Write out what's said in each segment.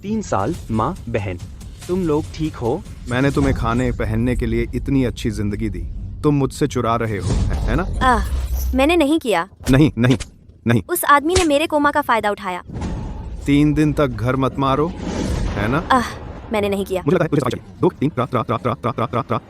3 साल। माँ, बहन, तुम लोग ठीक हो? मैंने तुम्हें खाने पहनने के लिए इतनी अच्छी जिंदगी दी, तुम मुझसे चुरा रहे हो, है ना? मैंने नहीं किया। नहीं नहीं नहीं। उस आदमी ने मेरे कोमा का फायदा उठाया। 3 दिन तक घर मत मारो, है ना? मैंने नहीं किया। मुझे लगा है तुझे समझ चाहिए। 2 3 रात रात रात रात रात रात रात रात।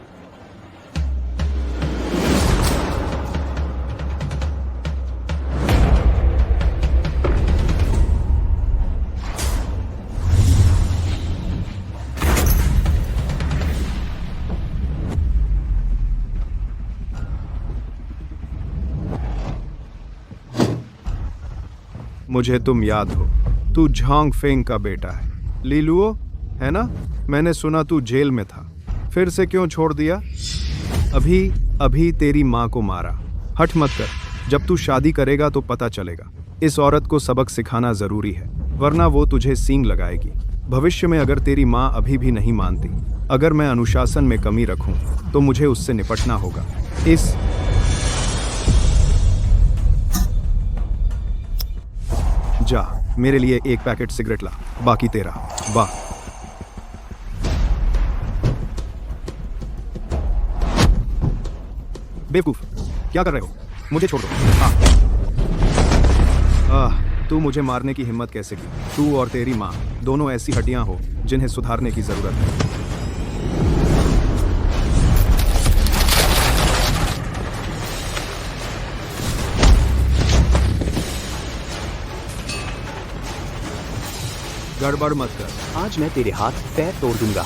मुझे तुम याद हो, तू झांग फेंग का बेटा है, लीलुओ, है ना? मैंने सुना तू जेल में था, फिर से क्यों छोड़ दिया? अभी तेरी माँ को मारा। हठ मत कर, जब तू शादी करेगा तो पता चलेगा। इस औरत को सबक सिखाना जरूरी है, वरना वो तुझे सींग लगाएगी। भविष्य में अगर तेरी माँ अभी भी नहीं मानती, अगर मैं अनुशासन में कमी रखूं, तो मुझे उससे निपटना होगा। जा, मेरे लिए 1 पैकेट सिगरेट ला, बाकी तेरा। वाह। बेवकूफ, क्या कर रहे हो? मुझे छोड़ दो। तू मुझे मारने की हिम्मत कैसे की? तू और तेरी माँ दोनों ऐसी हड्डियां हो जिन्हें सुधारने की जरूरत है। गड़बड़ मत कर। आज मैं तेरे हाथ पैर तोड़ दूंगा।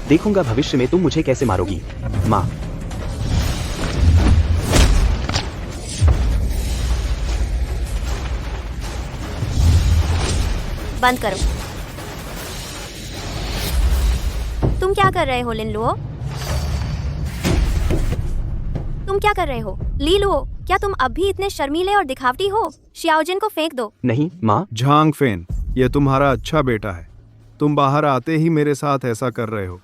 देखूंगा भविष्य में तुम मुझे कैसे मारोगी। माँ, बंद करो। तुम क्या कर रहे हो लिनलुओ? तुम क्या कर रहे हो लीलुओ? क्या तुम अब भी इतने शर्मीले और दिखावटी हो? शियाओजिन को फेंक दो। नहीं माँ। झांग फेन, ये तुम्हारा अच्छा बेटा है। तुम बाहर आते ही मेरे साथ ऐसा कर रहे हो।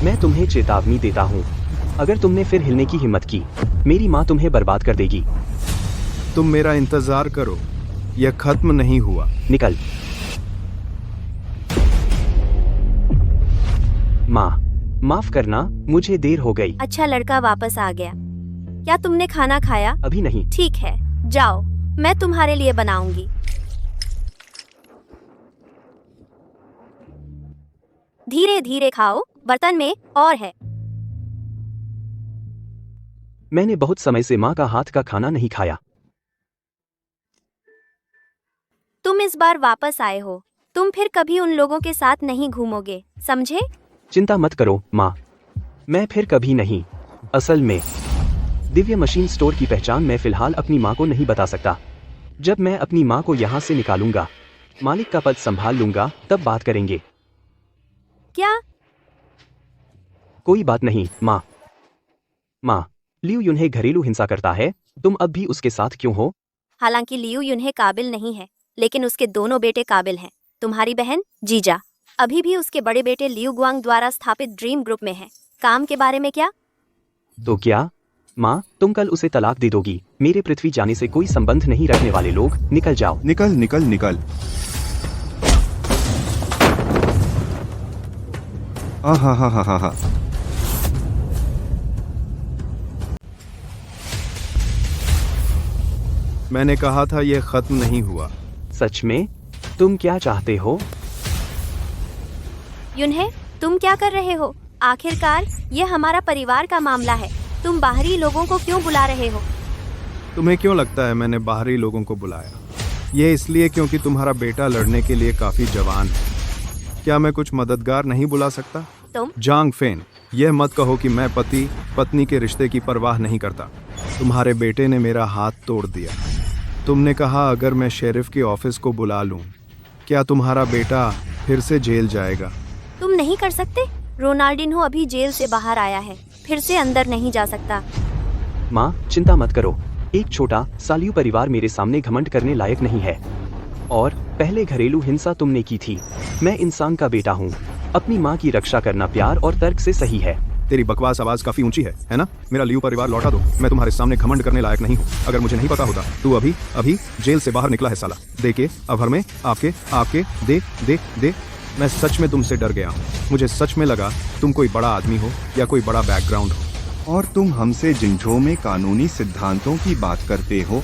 मैं तुम्हें चेतावनी देता हूँ, अगर तुमने फिर हिलने की हिम्मत की, मेरी माँ तुम्हें बर्बाद कर देगी। तुम मेरा इंतजार करो, यह खत्म नहीं हुआ। निकल। माँ, माफ करना, मुझे देर हो गई। अच्छा लड़का वापस आ गया। क्या तुमने खाना खाया? अभी नहीं। ठीक है, जाओ, मैं तुम्हारे लिए बनाऊंगी। धीरे धीरे खाओ, बर्तन में और है। मैंने बहुत समय से माँ का हाथ का खाना नहीं खाया। तुम इस बार वापस आए हो, तुम फिर कभी उन लोगों के साथ नहीं घूमोगे, समझे? चिंता मत करो माँ, मैं फिर कभी नहीं। असल में दिव्य मशीन स्टोर की पहचान मैं फिलहाल अपनी माँ को नहीं बता सकता। जब मैं अपनी माँ को यहाँ से निकालूंगा, मालिक का पद संभाल लूंगा, तब बात करेंगे। क्या? कोई बात नहीं माँ। माँ, लियू युन्हे घरेलू हिंसा करता है, तुम अब भी उसके साथ क्यों हो? हालांकि लियू युन्हे काबिल नहीं है, लेकिन उसके दोनों बेटे काबिल हैं। तुम्हारी बहन जीजा अभी भी उसके बड़े बेटे लियू गुआंग द्वारा स्थापित ड्रीम ग्रुप में है। काम के बारे में क्या? तो क्या माँ, तुम कल उसे तलाक दे दोगी? मेरे पृथ्वी जाने से कोई संबंध नहीं रखने वाले लोग, निकल जाओ। निकल निकल निकल। हा। मैंने कहा था यह खत्म नहीं हुआ। सच में? तुम क्या चाहते हो? युन्हे, तुम क्या कर रहे हो? आखिरकार यह हमारा परिवार का मामला है, तुम बाहरी लोगों को क्यों बुला रहे हो? तुम्हें क्यों लगता है मैंने बाहरी लोगों को बुलाया? ये इसलिए क्योंकि तुम्हारा बेटा लड़ने के लिए काफी जवान है। क्या मैं कुछ मददगार नहीं बुला सकता? तुम जांग फेन, यह मत कहो कि मैं पति पत्नी के रिश्ते की परवाह नहीं करता। तुम्हारे बेटे ने मेरा हाथ तोड़ दिया। तुमने कहा अगर मैं शेरिफ के ऑफिस को बुला लूं, क्या तुम्हारा बेटा फिर से जेल जाएगा? तुम नहीं कर सकते। रोनाल्डिन्हो अभी जेल से बाहर आया है, फिर से अंदर नहीं जा सकता। माँ, चिंता मत करो, एक छोटा सालियू परिवार मेरे सामने घमंड करने लायक नहीं है। और पहले घरेलू हिंसा तुमने की थी। मैं इंसान का बेटा हूँ, अपनी माँ की रक्षा करना प्यार और तर्क से सही है। तेरी बकवास आवाज काफी ऊंची है ना? मेरा लियू परिवार लौटा दो। मैं तुम्हारे सामने घमंड करने लायक नहीं हूँ। अगर मुझे नहीं पता होता तू अभी अभी जेल से बाहर निकला है साला। देखिए अभर में आपके दे मैं सच में तुमसे डर गया हूँ। मुझे सच में लगा तुम कोई बड़ा आदमी हो या कोई बड़ा बैकग्राउंड हो। और तुम हमसे जिंझो में कानूनी सिद्धांतों की बात करते हो।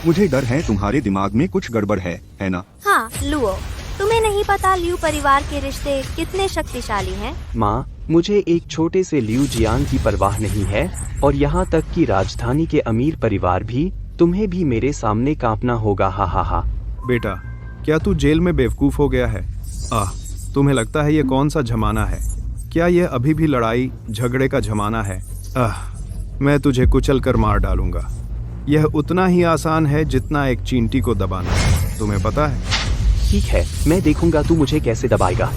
मुझे डर है तुम्हारे दिमाग में कुछ गड़बड़ है ना? हाँ लुओ, तुम्हें नहीं पता लियू परिवार के रिश्ते कितने शक्तिशाली हैं? माँ, मुझे एक छोटे से लियू जियांग की परवाह नहीं है, और यहाँ तक कि राजधानी के अमीर परिवार भी। तुम्हें भी मेरे सामने कांपना होगा। हा हा हा। बेटा, क्या तू जेल में बेवकूफ हो गया है? तुम्हें लगता है ये कौन सा जमाना है? क्या ये अभी भी लड़ाई झगड़े का जमाना है? मैं तुझे कुचल कर मार डालूंगा। यह उतना ही आसान है जितना एक चींटी को दबाना। तुम्हें पता है? ठीक है, मैं देखूंगा तू मुझे कैसे दबाएगा।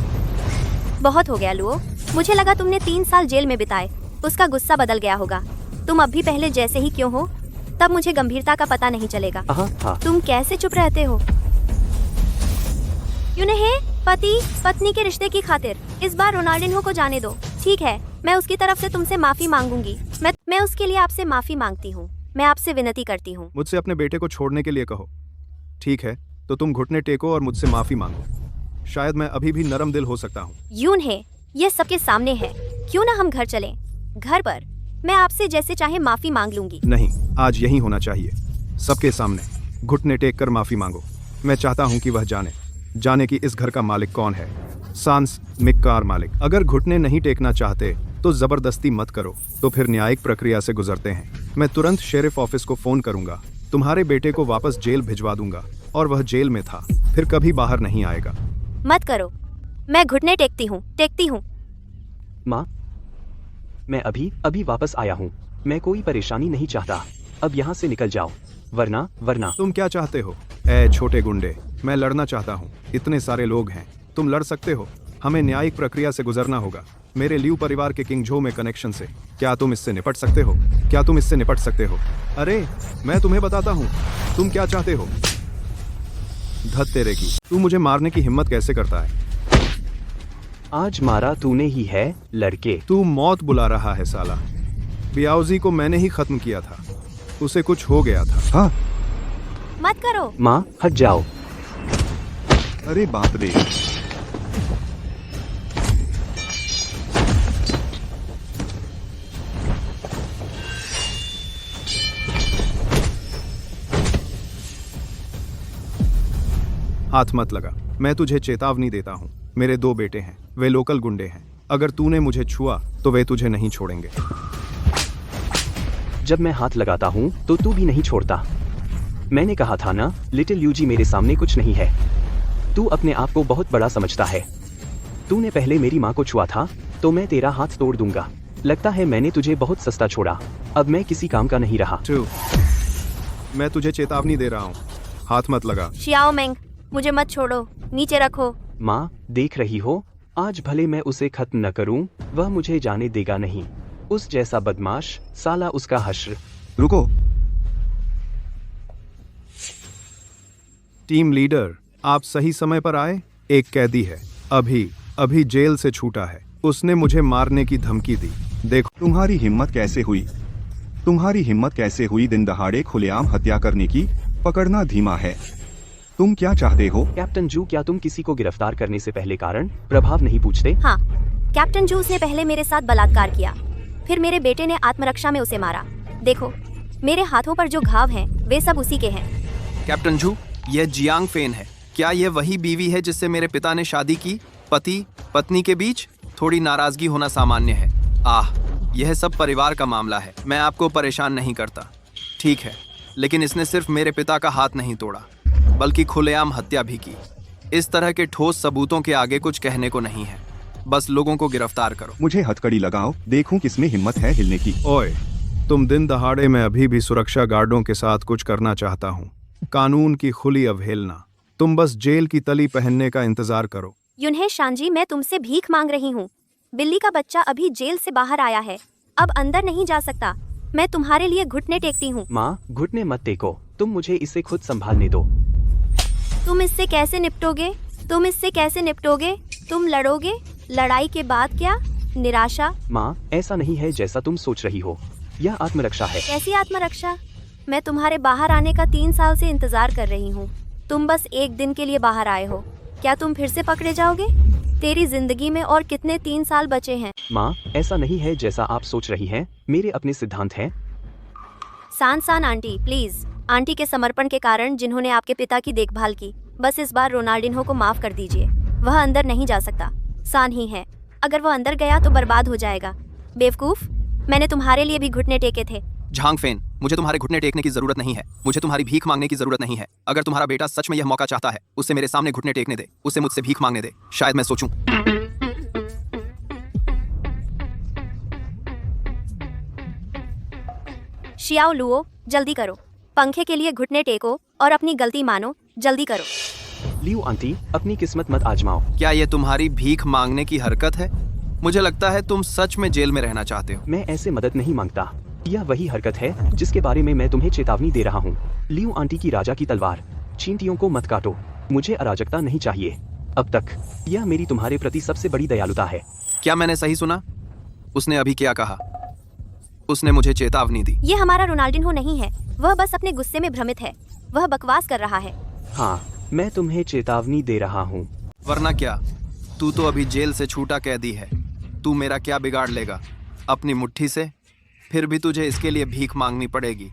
बहुत हो गया लुओ, मुझे लगा तुमने 3 साल जेल में बिताए, उसका गुस्सा बदल गया होगा। तुम अब भी पहले जैसे ही क्यों हो? तब मुझे गंभीरता का पता नहीं चलेगा। हाँ। तुम कैसे चुप रहते हो? यूनहे, पति पत्नी के रिश्ते की खातिर इस बार रोनाल्डिन्हो को जाने दो। ठीक है, मैं उसकी तरफ से तुमसे माफी मांगूंगी। मैं उसके लिए आपसे माफी मांगती हूँ। मैं आपसे विनती करती हूँ। मुझसे अपने बेटे को छोड़ने के लिए कहो। ठीक है, तो तुम घुटने टेको और मुझसे माफी मांगो। शायद मैं अभी भी नरम दिल हो सकता हूँ। यूनहे, ये सबके सामने है। क्यों ना हम घर चलें? घर पर मैं आपसे जैसे चाहे माफी मांग लूंगी। नहीं, आज यही होना चाहिए। सबके सामने घुटने टेक कर माफी मांगो। मैं चाहता हूँ कि वह जाने कि इस घर का मालिक कौन है। सांस मिक्कार मालिक। अगर घुटने नहीं टेकना चाहते तो जबरदस्ती मत करो, तो फिर न्यायिक प्रक्रिया से गुजरते हैं। मैं तुरंत शेरिफ ऑफिस को फोन करूंगा। तुम्हारे बेटे को वापस जेल भिजवा दूंगा, और वह जेल में था, फिर कभी बाहर नहीं आएगा। मत करो, मैं घुटने टेकती हूँ। माँ, मैं अभी वापस आया हूँ। मैं कोई परेशानी नहीं चाहता। अब यहाँ से निकल जाओ, वरना। तुम क्या चाहते हो? ए छोटे गुंडे, मैं लड़ना चाहता हूँ। इतने सारे लोग हैं, तुम लड़ सकते हो। हमें न्यायिक प्रक्रिया से गुजरना होगा, मेरे लियू परिवार के किंग झो में कनेक्शन से। क्या तुम इससे निपट सकते हो? अरे मैं तुम्हें बताता हूँ तुम क्या चाहते हो। धत तेरे की, तू मुझे मारने की हिम्मत कैसे करता है? आज मारा तूने ही है लड़के। तू मौत बुला रहा है साला। बियाउजी को मैंने ही खत्म किया था, उसे कुछ हो गया था। हाँ। मत करो। माँ, हट जाओ। अरे बाप रे। हाथ मत लगा, मैं तुझे चेतावनी देता हूँ। मेरे 2 बेटे हैं, वे लोकल गुंडे हैं। अगर तूने मुझे छुआ तो वे तुझे नहीं छोड़ेंगे। जब मैं हाथ लगाता हूँ तो तू भी नहीं छोड़ता। मैंने कहा था ना, लिटिल यूजी मेरे सामने कुछ नहीं है। तू अपने आप को बहुत बड़ा समझता है। तूने पहले मेरी माँ को छुआ था तो मैं तेरा हाथ तोड़ दूंगा। लगता है मैंने तुझे बहुत सस्ता छोड़ा। अब मैं किसी काम का नहीं रहा। मैं तुझे चेतावनी दे रहा हूँ, हाथ मत लगा। शियाओ मेंग, मुझे मत छोड़ो, नीचे रखो। माँ, देख रही हो, आज भले मैं उसे खत्म न करूं, वह मुझे जाने देगा नहीं। उस जैसा बदमाश, साला उसका हश्र। रुको। टीम लीडर, आप सही समय पर आए। एक कैदी है, अभी जेल से छूटा है। उसने मुझे मारने की धमकी दी। देखो। तुम्हारी हिम्मत कैसे हुई दिन दहाड़े खुलेआम हत्या करने की? पकड़ना धीमा है। तुम क्या चाहते हो? कैप्टन जू, क्या तुम किसी को गिरफ्तार करने से पहले कारण प्रभाव नहीं पूछते? हाँ, कैप्टन जूस ने पहले मेरे साथ बलात्कार किया, फिर मेरे बेटे ने आत्मरक्षा में उसे मारा। देखो, मेरे हाथों पर जो घाव हैं, वे सब उसी के हैं। कैप्टन जू, यह जियांग फेन है। क्या यह वही बीवी है जिससे मेरे पिता ने शादी की? पति पत्नी के बीच थोड़ी नाराजगी होना सामान्य है। यह सब परिवार का मामला है। मैं आपको परेशान नहीं करता, ठीक है, लेकिन इसने सिर्फ मेरे पिता का हाथ नहीं तोड़ा, बल्कि खुलेआम हत्या भी की। इस तरह के ठोस सबूतों के आगे कुछ कहने को नहीं है। बस लोगों को गिरफ्तार करो। मुझे हथकड़ी लगाओ, देखूं किसमें हिम्मत है हिलने की। ओए, तुम दिन दहाड़े में अभी भी सुरक्षा गार्डों के साथ कुछ करना चाहता हूँ। कानून की खुली अवहेलना। तुम बस जेल की तली पहनने का इंतजार करो। यूनहे शांजी, मैं तुमसे भीख मांग रही हूँ। बिल्ली का बच्चा अभी जेल से बाहर आया है, अब अंदर नहीं जा सकता। मैं तुम्हारे लिए घुटने टेकती हूँ। माँ, घुटने मत टेको, तुम मुझे इसे खुद संभालने दो। तुम इससे कैसे निपटोगे? तुम लड़ोगे? लड़ाई के बाद क्या? निराशा? माँ, ऐसा नहीं है जैसा तुम सोच रही हो। यह आत्मरक्षा है। कैसी आत्मरक्षा? मैं तुम्हारे बाहर आने का 3 साल से इंतजार कर रही हूँ। तुम बस एक दिन के लिए बाहर आए हो। क्या तुम फिर से पकड़े जाओगे? तेरी जिंदगी में और कितने 3 साल बचे हैं? माँ, ऐसा नहीं है जैसा आप सोच रही हैं। मेरे अपने सिद्धांत हैं। सान आंटी, प्लीज। आंटी के समर्पण के कारण जिन्होंने आपके पिता की देखभाल की, बस इस बार रोनाल्डिन्हो को माफ कर दीजिए। वह अंदर नहीं जा सकता। सान ही है। अगर वो अंदर गया तो बर्बाद हो जाएगा। बेवकूफ, मैंने तुम्हारे लिए भी घुटने टेके थे। झांग फेन, मुझे तुम्हारे घुटने टेकने की जरूरत नहीं है। मुझे तुम्हारी भीख मांगने की जरूरत नहीं है। अगर तुम्हारा बेटा सच में यह मौका चाहता है, उसे मेरे सामने घुटने टेकने दे। उसे मुझसे भीख मांगने दे। शायद मैं सोचूं। शियाओ लुओ, जल्दी करो। पंखे के लिए घुटने टेको और अपनी गलती मानो। जल्दी करो। लियू आंटी, अपनी किस्मत मत आजमाओ। क्या ये तुम्हारी भीख मांगने की हरकत है? मुझे लगता है तुम सच में जेल में रहना चाहते हो। मैं ऐसे मदद नहीं मांगता। यह वही हरकत है जिसके बारे में मैं तुम्हें चेतावनी दे रहा हूँ। लियू आंटी की राजा की तलवार। चींटियों को मत काटो। मुझे अराजकता नहीं चाहिए। अब तक यह मेरी तुम्हारे प्रति सबसे बड़ी दयालुता है। क्या मैंने सही सुना? उसने अभी क्या कहा? उसने मुझे चेतावनी दी। ये हमारा रोनाल्डिन्हो नहीं है। वह बस अपने गुस्से में भ्रमित है। वह बकवास कर रहा है। हाँ, मैं तुम्हें चेतावनी दे रहा हूँ। वरना क्या? तू तो अभी जेल से छूटा कैदी है। तू मेरा क्या बिगाड़ लेगा? अपनी मुट्ठी से? फिर भी तुझे इसके लिए भीख मांगनी पड़ेगी।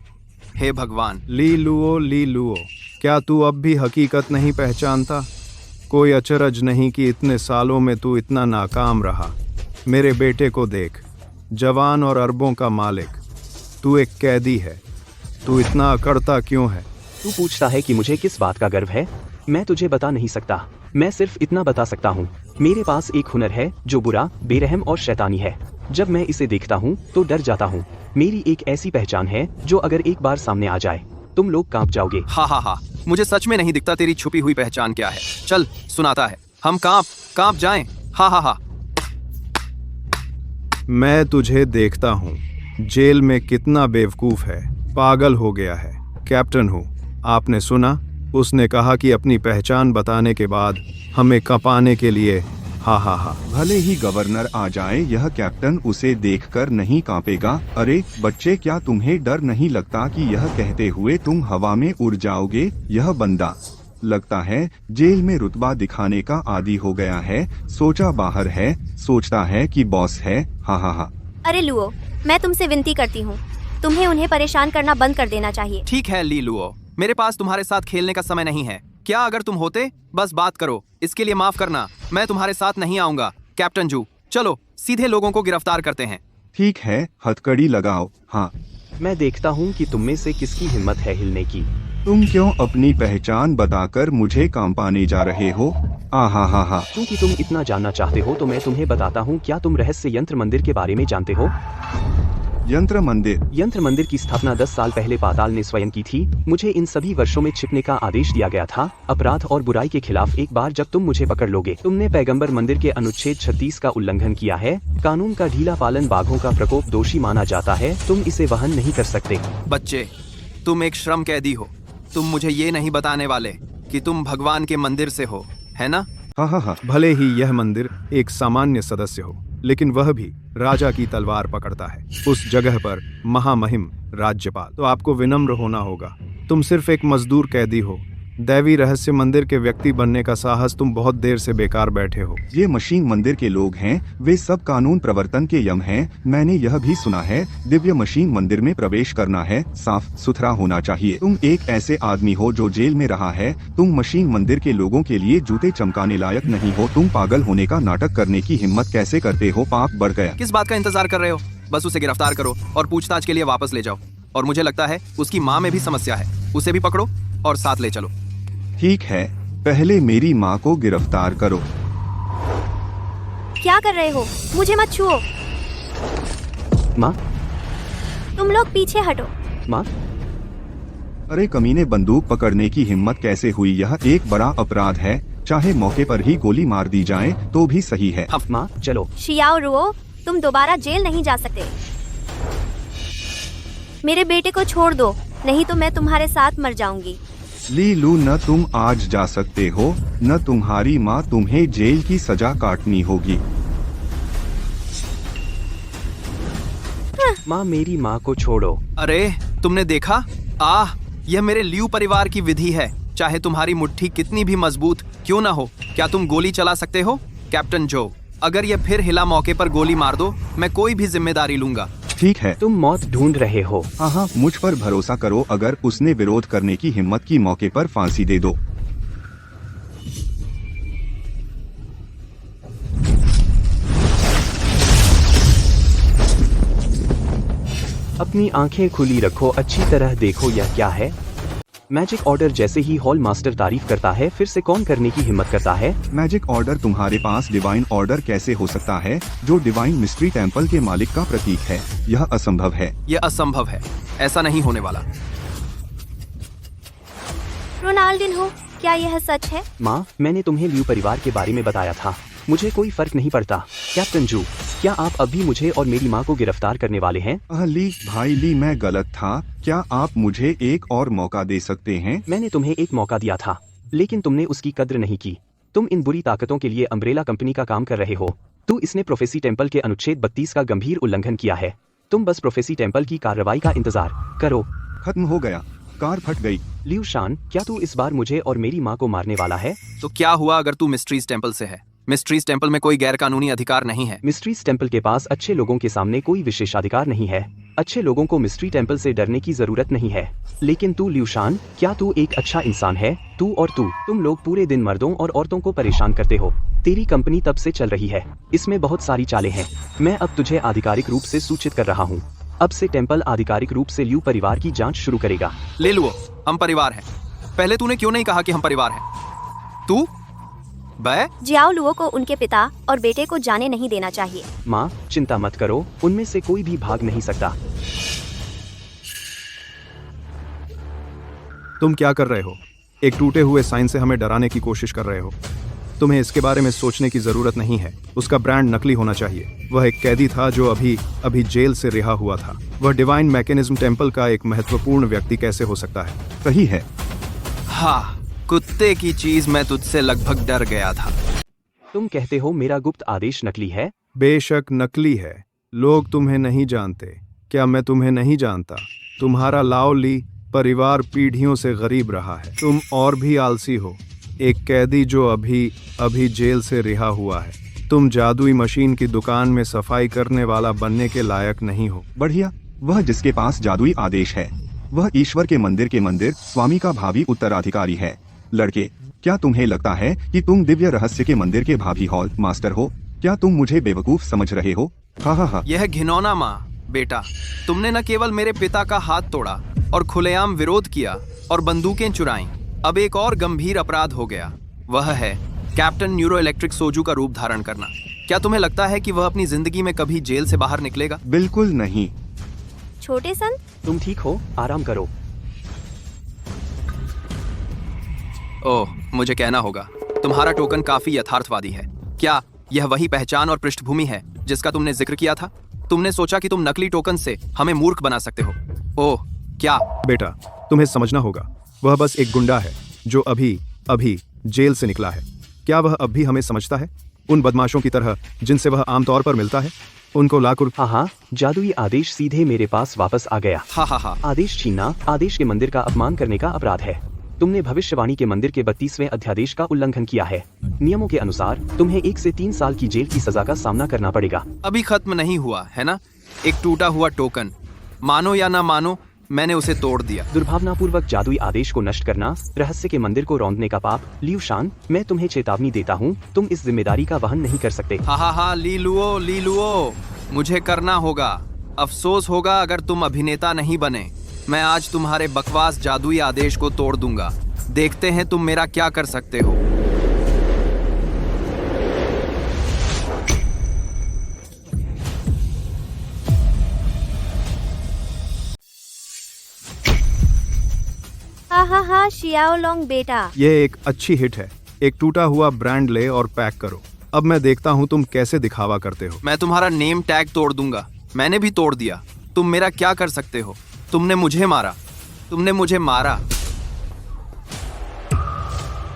हे भगवान। ली लुओ, क्या तू अब भी हकीकत नहीं पहचानता? कोई अचरज नहीं कि इतने सालों में तू इतना नाकाम रहा। मेरे बेटे को देख, जवान और अरबों का मालिक। तू एक कैदी है। तू इतना अकड़ता क्यों है? तू पूछता है कि मुझे किस बात का गर्व है? मैं तुझे बता नहीं सकता। मैं सिर्फ इतना बता सकता हूँ, मेरे पास एक हुनर है जो बुरा, बेरहम और शैतानी है। जब मैं इसे देखता हूँ तो डर जाता हूँ। मेरी एक ऐसी पहचान है जो अगर एक बार सामने आ जाए तुम लोग कांप जाओगे। हा, मुझे सच में नहीं दिखता तेरी छुपी हुई पहचान क्या है। चल सुनाता है। हम कांप जाएं। हा। मैं तुझे देखता हूँ। जेल में कितना बेवकूफ है, पागल हो गया है। कैप्टन हूँ। आपने सुना? उसने कहा कि अपनी पहचान बताने के बाद हमें कपाने के लिए। हा। भले ही गवर्नर आ जाए, यह कैप्टन उसे देखकर नहीं कांपेगा। अरे बच्चे, क्या तुम्हें डर नहीं लगता कि यह कहते हुए तुम हवा में उड़ जाओगे? यह बंदा लगता है जेल में रुतबा दिखाने का आदी हो गया है। सोचा बाहर है, सोचता है कि बॉस है। हा। अरे लुओ, मैं तुमसे विनती करती हूँ, तुम्हें उन्हें परेशान करना बंद कर देना चाहिए। ठीक है ली लुओ, मेरे पास तुम्हारे साथ खेलने का समय नहीं है। क्या अगर तुम होते? बस बात करो। इसके लिए माफ करना, मैं तुम्हारे साथ नहीं आऊंगा। कैप्टन जू, चलो सीधे लोगों को गिरफ्तार करते हैं। ठीक है, हथकड़ी लगाओ। हाँ। मैं देखता हूँ कि तुम में से किसकी हिम्मत है हिलने की। तुम क्यों अपनी पहचान बताकर मुझे कांपाने जा रहे हो? हा। क्योंकि तुम इतना जानना चाहते हो तो मैं तुम्हें बताता हूँ। क्या तुम रहस्य यंत्र मंदिर के बारे में जानते हो? यंत्र मंदिर की स्थापना 10 साल पहले पाताल ने स्वयं की थी। मुझे इन सभी वर्षों में छिपने का आदेश दिया गया था, अपराध और बुराई के खिलाफ। एक बार जब तुम मुझे पकड़ लोगे, तुमने पैगंबर मंदिर के अनुच्छेद 36 का उल्लंघन किया है। कानून का ढीला पालन बाघों का प्रकोप दोषी माना जाता है। तुम इसे वहन नहीं कर सकते। बच्चे, तुम एक श्रम कैदी हो। तुम मुझे ये नहीं बताने वाले कि तुम भगवान के मंदिर से हो, है ना? हा। भले ही यह मंदिर एक सामान्य सदस्य हो, लेकिन वह भी राजा की तलवार पकड़ता है। उस जगह पर महामहिम राज्यपाल। तो आपको विनम्र होना होगा। तुम सिर्फ एक मजदूर कैदी हो। दैवी रहस्य मंदिर के व्यक्ति बनने का साहस तुम बहुत देर से बेकार बैठे हो। ये मशीन मंदिर के लोग हैं, वे सब कानून प्रवर्तन के यम हैं। मैंने यह भी सुना है, दिव्य मशीन मंदिर में प्रवेश करना है, साफ सुथरा होना चाहिए। तुम एक ऐसे आदमी हो जो जेल में रहा है। तुम मशीन मंदिर के लोगों के लिए जूते चमकाने लायक नहीं हो। तुम पागल होने का नाटक करने की हिम्मत कैसे करते हो? पाप बढ़ गया। किस बात का इंतजार कर रहे हो? बस उसे गिरफ्तार करो और पूछताछ के लिए वापस ले जाओ। और मुझे लगता है उसकी माँ में भी समस्या है। उसे भी पकड़ो और साथ ले चलो। ठीक है, पहले मेरी माँ को गिरफ्तार करो। क्या कर रहे हो? मुझे मत छुओ। माँ, तुम लोग पीछे हटो। माँ, अरे कमीने, बंदूक पकड़ने की हिम्मत कैसे हुई? यह एक बड़ा अपराध है। चाहे मौके पर ही गोली मार दी जाए तो भी सही है। माँ चलो। शियाओ रुओ, तुम दोबारा जेल नहीं जा सकते। मेरे बेटे को छोड़ दो, नहीं तो मैं तुम्हारे साथ मर जाऊंगी। ली लू, न तुम आज जा सकते हो, न तुम्हारी माँ। तुम्हें जेल की सजा काटनी होगी। माँ मेरी माँ को छोड़ो। अरे तुमने देखा? यह मेरे लियू परिवार की विधि है। चाहे तुम्हारी मुट्ठी कितनी भी मजबूत क्यों ना हो, क्या तुम गोली चला सकते हो? कैप्टन जो, अगर यह फिर हिला मौके पर गोली मार दो, मैं कोई भी जिम्मेदारी लूंगा। ठीक है। तुम मौत ढूंढ रहे हो। हाँ, मुझ पर भरोसा करो। अगर उसने विरोध करने की हिम्मत की, मौके पर फांसी दे दो। अपनी आंखें खुली रखो, अच्छी तरह देखो यह क्या है। मैजिक ऑर्डर जैसे ही हॉल मास्टर तारीफ करता है, फिर से कौन करने की हिम्मत करता है? Magic order? तुम्हारे पास डिवाइन ऑर्डर कैसे हो सकता है, जो डिवाइन मिस्ट्री टेम्पल के मालिक का प्रतीक है? यह असंभव है। यह असंभव है, ऐसा नहीं होने वाला। रोनाल्डिन्हो, क्या यह सच है? माँ, मैंने तुम्हें लियू परिवार के बारे में बताया था। मुझे कोई फर्क नहीं पड़ता। कैप्टन जू, क्या आप अब भी मुझे और मेरी माँ को गिरफ्तार करने वाले हैं? ली भाई ली, मैं गलत था। क्या आप मुझे एक और मौका दे सकते हैं? मैंने तुम्हें एक मौका दिया था, लेकिन तुमने उसकी कद्र नहीं की। तुम इन बुरी ताकतों के लिए अम्ब्रेला कंपनी का काम कर रहे हो। इसने प्रोफेसी टेम्पल के अनुच्छेद 32 का गंभीर उल्लंघन किया है। तुम बस प्रोफेसी टेम्पल की कार्रवाई का इंतजार करो। खत्म हो गया, कार फट गई। लियू शान, क्या तू इस बार मुझे और मेरी माँ को मारने वाला है? तो क्या हुआ अगर तू मिस्ट्रीज टेम्पल से है? मिस्ट्रीज टेम्पल में कोई गैर कानूनी अधिकार नहीं है। मिस्ट्रीज टेम्पल के पास अच्छे लोगों के सामने कोई विशेषाधिकार नहीं है। अच्छे लोगों को मिस्ट्री टेम्पल से डरने की जरूरत नहीं है। लेकिन तू लियू शान, क्या तू एक अच्छा इंसान है? तुम लोग पूरे दिन मर्दों और औरतों को परेशान करते हो। तेरी कंपनी तब से चल रही है, इसमें बहुत सारी चालें हैं। मैं अब तुझे आधिकारिक रूप से सूचित कर रहा हूँ। अब से टेम्पल आधिकारिक रूप से लियू परिवार की जांच शुरू करेगा। ले लो, हम परिवार हैं। पहले तूने क्यों नहीं कहा कि हम परिवार हैं? तू जियाओ लुओ को उनके पिता और बेटे को जाने नहीं देना चाहिए। माँ, चिंता मत करो, उनमें से कोई भी भाग नहीं सकता। तुम क्या कर रहे हो? एक टूटे हुए साइन से हमें डराने की कोशिश कर रहे हो। तुम्हें इसके बारे में सोचने की जरूरत नहीं है। उसका ब्रांड नकली होना चाहिए। वह एक कैदी था जो अभी जेल से रिहा हुआ था। वह डिवाइन मैकेनिज्म टेम्पल का एक महत्वपूर्ण व्यक्ति कैसे हो सकता है? सही है। हाँ, कुत्ते की चीज, मैं तुझसे लगभग डर गया था। तुम कहते हो मेरा गुप्त आदेश नकली है? बेशक नकली है। लोग तुम्हें नहीं जानते। क्या मैं तुम्हें नहीं जानता? तुम्हारा लाओली परिवार पीढ़ियों से गरीब रहा है। तुम और भी आलसी हो। एक कैदी जो अभी जेल से रिहा हुआ है। तुम जादुई मशीन की दुकान में सफाई करने वाला बनने के लायक नहीं हो। बढ़िया, वह जिसके पास जादुई आदेश है, वह ईश्वर के मंदिर स्वामी का भावी उत्तराधिकारी है। लड़के, क्या तुम्हें लगता है कि तुम दिव्य रहस्य के मंदिर के भावी हॉल मास्टर हो? क्या तुम मुझे बेवकूफ समझ रहे हो? हा। यह घिनौना माँ बेटा, तुमने न केवल मेरे पिता का हाथ तोड़ा और खुलेआम विरोध किया और बंदूकें चुराईं, अब एक और गंभीर अपराध हो गया। वह है कैप्टन न्यूरो इलेक्ट्रिक सोजू का रूप धारण करना। क्या तुम्हें लगता है कि वह अपनी जिंदगी में कभी जेल से बाहर निकलेगा? बिल्कुल नहीं। छोटे संत, तुम ठीक हो? आराम करो। ओह, मुझे कहना होगा, तुम्हारा टोकन काफी यथार्थवादी है। क्या यह वही पहचान और पृष्ठभूमि है जिसका तुमने जिक्र किया था? तुमने सोचा कि तुम नकली टोकन से हमें मूर्ख बना सकते हो। ओह, क्या? बेटा, तुम्हें समझना होगा, वह बस एक गुंडा है जो अभी जेल से निकला है। क्या वह अब भी हमें समझता है? उन बदमाशों की तरह जिनसे वह आमतौर पर मिलता है, उनको लाकर। हाँ, जादुई आदेश सीधे मेरे पास वापस आ गया। हाँ। आदेश छीनना आदेश के मंदिर का अपमान करने का अपराध है। तुमने भविष्यवाणी के मंदिर के 32वें अध्यादेश का उल्लंघन किया है। नियमों के अनुसार तुम्हें 1 से 3 साल की जेल की सजा का सामना करना पड़ेगा। अभी खत्म नहीं हुआ है ना? एक टूटा हुआ टोकन, मानो या ना मानो, मैंने उसे तोड़ दिया। दुर्भावनापूर्वक जादुई आदेश को नष्ट करना, रहस्य के मंदिर को रौंदने का पाप। लियू शान, मैं तुम्हें चेतावनी देता हूँ, तुम इस जिम्मेदारी का वहन नहीं कर सकते। हाँ, ली लुओ, मुझे करना होगा। अफसोस होगा अगर तुम अभिनेता नहीं बने। मैं आज तुम्हारे बकवास जादुई आदेश को तोड़ दूंगा। देखते हैं तुम मेरा क्या कर सकते हो। हाँ, शियाओ लोंग बेटा। ये एक अच्छी हिट है। एक टूटा हुआ ब्रांड ले और पैक करो। अब मैं देखता हूँ तुम कैसे दिखावा करते हो। मैं तुम्हारा नेम टैग तोड़ दूंगा। मैंने भी तोड़ दिया। तुम मेरा क्या कर सकते हो? तुमने मुझे मारा।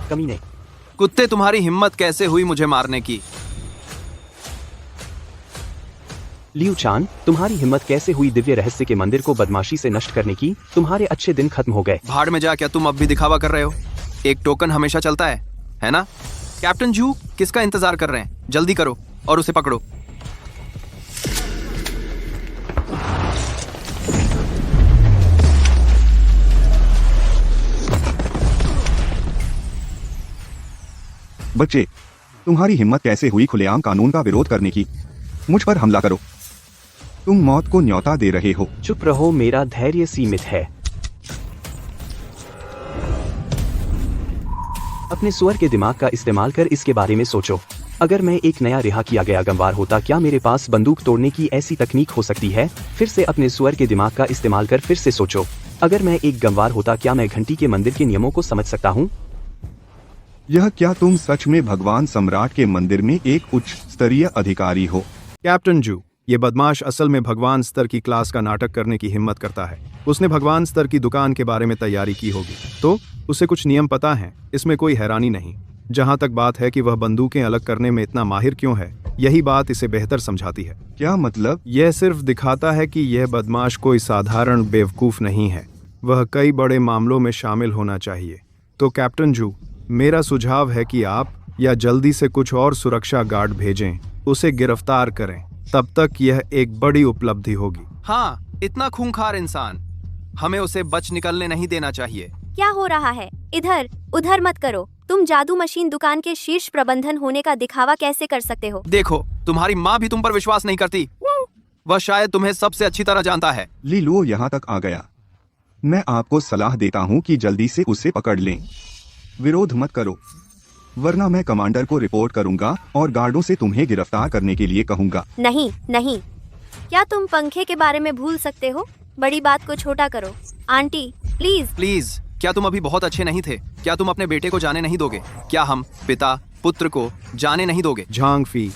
कमीने, कुत्ते, तुम्हारी हिम्मत कैसे हुई मुझे मारने की? लियू चान, तुम्हारी हिम्मत कैसे हुई दिव्य रहस्य के मंदिर को बदमाशी से नष्ट करने की? तुम्हारे अच्छे दिन खत्म हो गए। भाड़ में जा, क्या तुम अब भी दिखावा कर रहे हो? एक टोकन हमेशा चलता है ना? कैप्टन जू किसका इंतजार कर रहे हैं? जल्दी करो और उसे पकड़ो। बच्चे, तुम्हारी हिम्मत कैसे हुई खुलेआम कानून का विरोध करने की? मुझ पर हमला करो। तुम मौत को न्योता दे रहे हो। चुप रहो, मेरा धैर्य सीमित है। अपने स्वर के दिमाग का इस्तेमाल कर इसके बारे में सोचो। अगर मैं एक नया रिहा किया गया गंवार होता, क्या मेरे पास बंदूक तोड़ने की ऐसी तकनीक हो सकती है? फिर से अपने स्वर के दिमाग का इस्तेमाल कर फिर से सोचो। अगर मैं एक गंवार होता, क्या मैं घंटी के मंदिर के नियमों को समझ सकता हूँ? यह क्या तुम सच में भगवान सम्राट के मंदिर में एक उच्च स्तरीय अधिकारी हो? कैप्टन जू, ये बदमाश असल में भगवान स्तर की क्लास का नाटक करने की हिम्मत करता है। उसने भगवान स्तर की दुकान के बारे में तैयारी की होगी, तो उसे कुछ नियम पता हैं। इसमें कोई हैरानी नहीं। जहां तक बात है कि वह बंदूकें अलग करने में इतना माहिर क्यों है, यही बात इसे बेहतर समझाती है। क्या मतलब? यह सिर्फ दिखाता है कि यह बदमाश कोई साधारण बेवकूफ नहीं है। वह कई बड़े मामलों में शामिल होना चाहिए। तो कैप्टन जू, मेरा सुझाव है कि आप या जल्दी से कुछ और सुरक्षा गार्ड भेजें, उसे गिरफ्तार करें। तब तक यह एक बड़ी उपलब्धि होगी। हाँ, इतना खूंखार इंसान, हमें उसे बच निकलने नहीं देना चाहिए। क्या हो रहा है? इधर उधर मत करो। तुम जादू मशीन दुकान के शीर्ष प्रबंधन होने का दिखावा कैसे कर सकते हो? देखो, तुम्हारी माँ भी तुम पर विश्वास नहीं करती। वह शायद तुम्हें सबसे अच्छी तरह जानता है। लीलुओ यहाँ तक आ गया। मैं आपको सलाह देता हूँ कि जल्दी से उसे पकड़ लें। विरोध मत करो, वरना मैं कमांडर को रिपोर्ट करूंगा और गार्डों से तुम्हें गिरफ्तार करने के लिए कहूंगा। नहीं नहीं, क्या तुम पंखे के बारे में भूल सकते हो? बड़ी बात को छोटा करो। Aunty please. प्लीज, क्या तुम अभी बहुत अच्छे नहीं थे? क्या तुम अपने बेटे को जाने नहीं दोगे? क्या हम पिता पुत्र को जाने नहीं दोगे? झांग फी,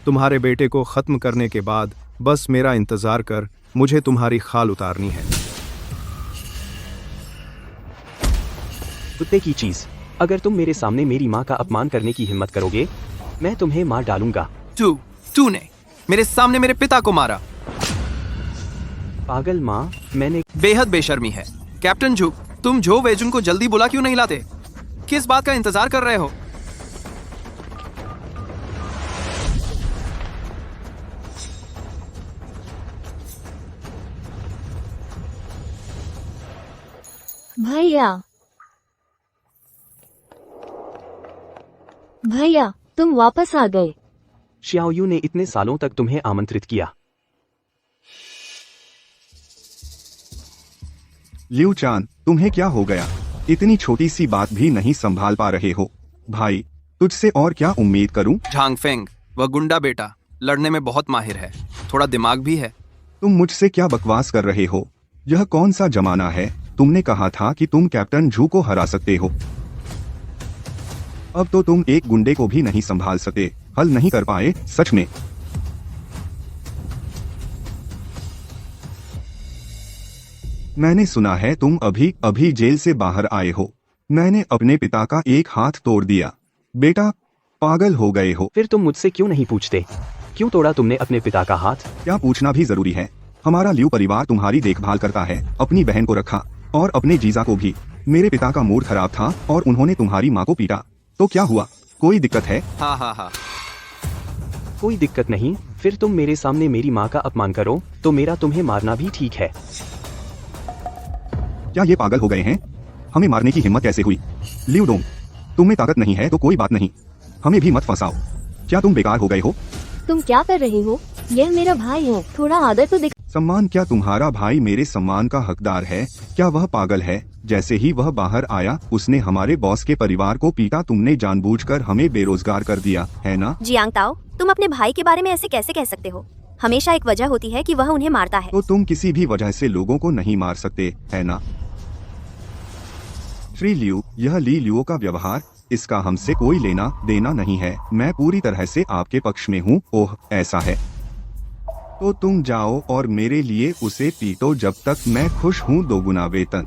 तुम्हारे बेटे को खत्म करने के बाद बस मेरा इंतजार कर। मुझे तुम्हारी खाल उतारनी है। कुत्ते की चीज, अगर तुम मेरे सामने मेरी माँ का अपमान करने की हिम्मत करोगे, मैं तुम्हें मार डालूंगा। तूने मेरे सामने मेरे पिता को मारा। पागल माँ, मैंने बेहद बेशर्मी है। कैप्टन जू, तुम जो वेजुन को जल्दी बुला क्यों नहीं लाते? किस बात का इंतजार कर रहे हो? भैया तुम वापस आ गए। श्याओयू ने इतने सालों तक तुम्हें आमंत्रित किया। लियू चान, तुम्हें क्या हो गया? इतनी छोटी सी बात भी नहीं संभाल पा रहे हो। भाई, तुझसे और क्या उम्मीद करूं? झांग फेंग, वह गुंडा बेटा लड़ने में बहुत माहिर है, थोड़ा दिमाग भी है। तुम मुझसे क्या बकवास कर रहे हो? यह कौन सा जमाना है? तुमने कहा था कि तुम कैप्टन जू को हरा सकते हो। अब तो तुम एक गुंडे को भी नहीं संभाल सकते। हल नहीं कर पाए सच में। मैंने सुना है तुम अभी जेल से बाहर आए हो। मैंने अपने पिता का एक हाथ तोड़ दिया। बेटा, पागल हो गए हो। फिर तुम मुझसे क्यों नहीं पूछते? क्यों तोड़ा तुमने अपने पिता का हाथ? क्या पूछना भी जरूरी है? हमारा लियू परिवार तुम्हारी देखभाल करता है। अपनी बहन को रखा और अपने जीजा को भी। मेरे पिता का मूड खराब था और उन्होंने तुम्हारी माँ को पीटा, तो क्या हुआ? कोई दिक्कत है? हाँ। कोई दिक्कत नहीं। फिर तुम मेरे सामने मेरी माँ का अपमान करो तो मेरा तुम्हें मारना भी ठीक है। क्या ये पागल हो गए हैं? हमें मारने की हिम्मत कैसे हुई? लियू डोंग, तुम में ताकत नहीं है तो कोई बात नहीं, हमें भी मत फंसाओ। क्या तुम बेकार हो गए हो? तुम क्या कर रहे हो? यह मेरा भाई है, थोड़ा आदर तो दिख। सम्मान? क्या तुम्हारा भाई मेरे सम्मान का हकदार है? क्या वह पागल है? जैसे ही वह बाहर आया उसने हमारे बॉस के परिवार को पीटा। तुमने जानबूझकर हमें बेरोजगार कर दिया है ना? जियांग ताओ, तुम अपने भाई के बारे में ऐसे कैसे कह सकते हो? हमेशा एक वजह होती है कि वह उन्हें मारता है। तो तुम किसी भी वजह से लोगों को नहीं मार सकते है ना? श्री लियू, यह ली लियो का व्यवहार, इसका हमसे कोई लेना देना नहीं है। मैं पूरी तरह से आपके पक्ष में हूँ। ओह, ऐसा है तो तुम जाओ और मेरे लिए उसे पीटो जब तक मैं खुश हूँ। 2 गुना वेतन।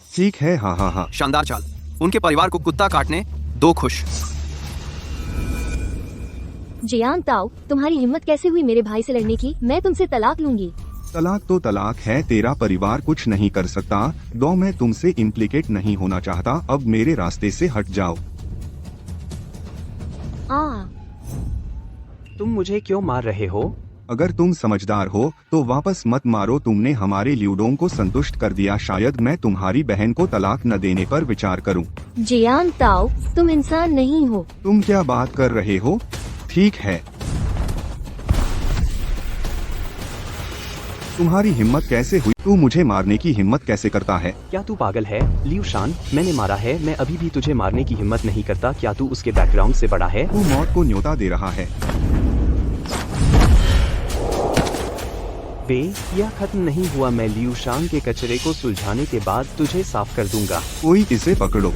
ठीक है। हाँ। शानदार चाल। उनके परिवार को कुत्ता काटने 2 खुश। जियांग ताओ, तुम्हारी हिम्मत कैसे हुई मेरे भाई से लड़ने की? मैं तुमसे तलाक लूंगी। तलाक तो तलाक है, तेरा परिवार कुछ नहीं कर सकता। दो मैं तुमसे इम्प्लिकेट नहीं होना चाहता, अब मेरे रास्ते से हट जाओ। तुम मुझे क्यों मार रहे हो? अगर तुम समझदार हो तो वापस मत मारो। तुमने हमारे ल्यूडोंग को संतुष्ट कर दिया, शायद मैं तुम्हारी बहन को तलाक न देने पर विचार करूं। जियांग ताओ, तुम इंसान नहीं हो। तुम क्या बात कर रहे हो? ठीक है, तुम्हारी हिम्मत कैसे हुई? तू मुझे मारने की हिम्मत कैसे करता है? क्या तू पागल है? लियू शान, मैंने मारा है, मैं अभी भी तुझे मारने की हिम्मत नहीं करता। क्या तू उसके बैकग्राउंड से बड़ा है? तू मौत को न्योता दे रहा है। बे, यह खत्म नहीं हुआ। मैं लियू शान के कचरे को सुलझाने के बाद तुझे साफ कर दूंगा। कोई इसे पकड़ो।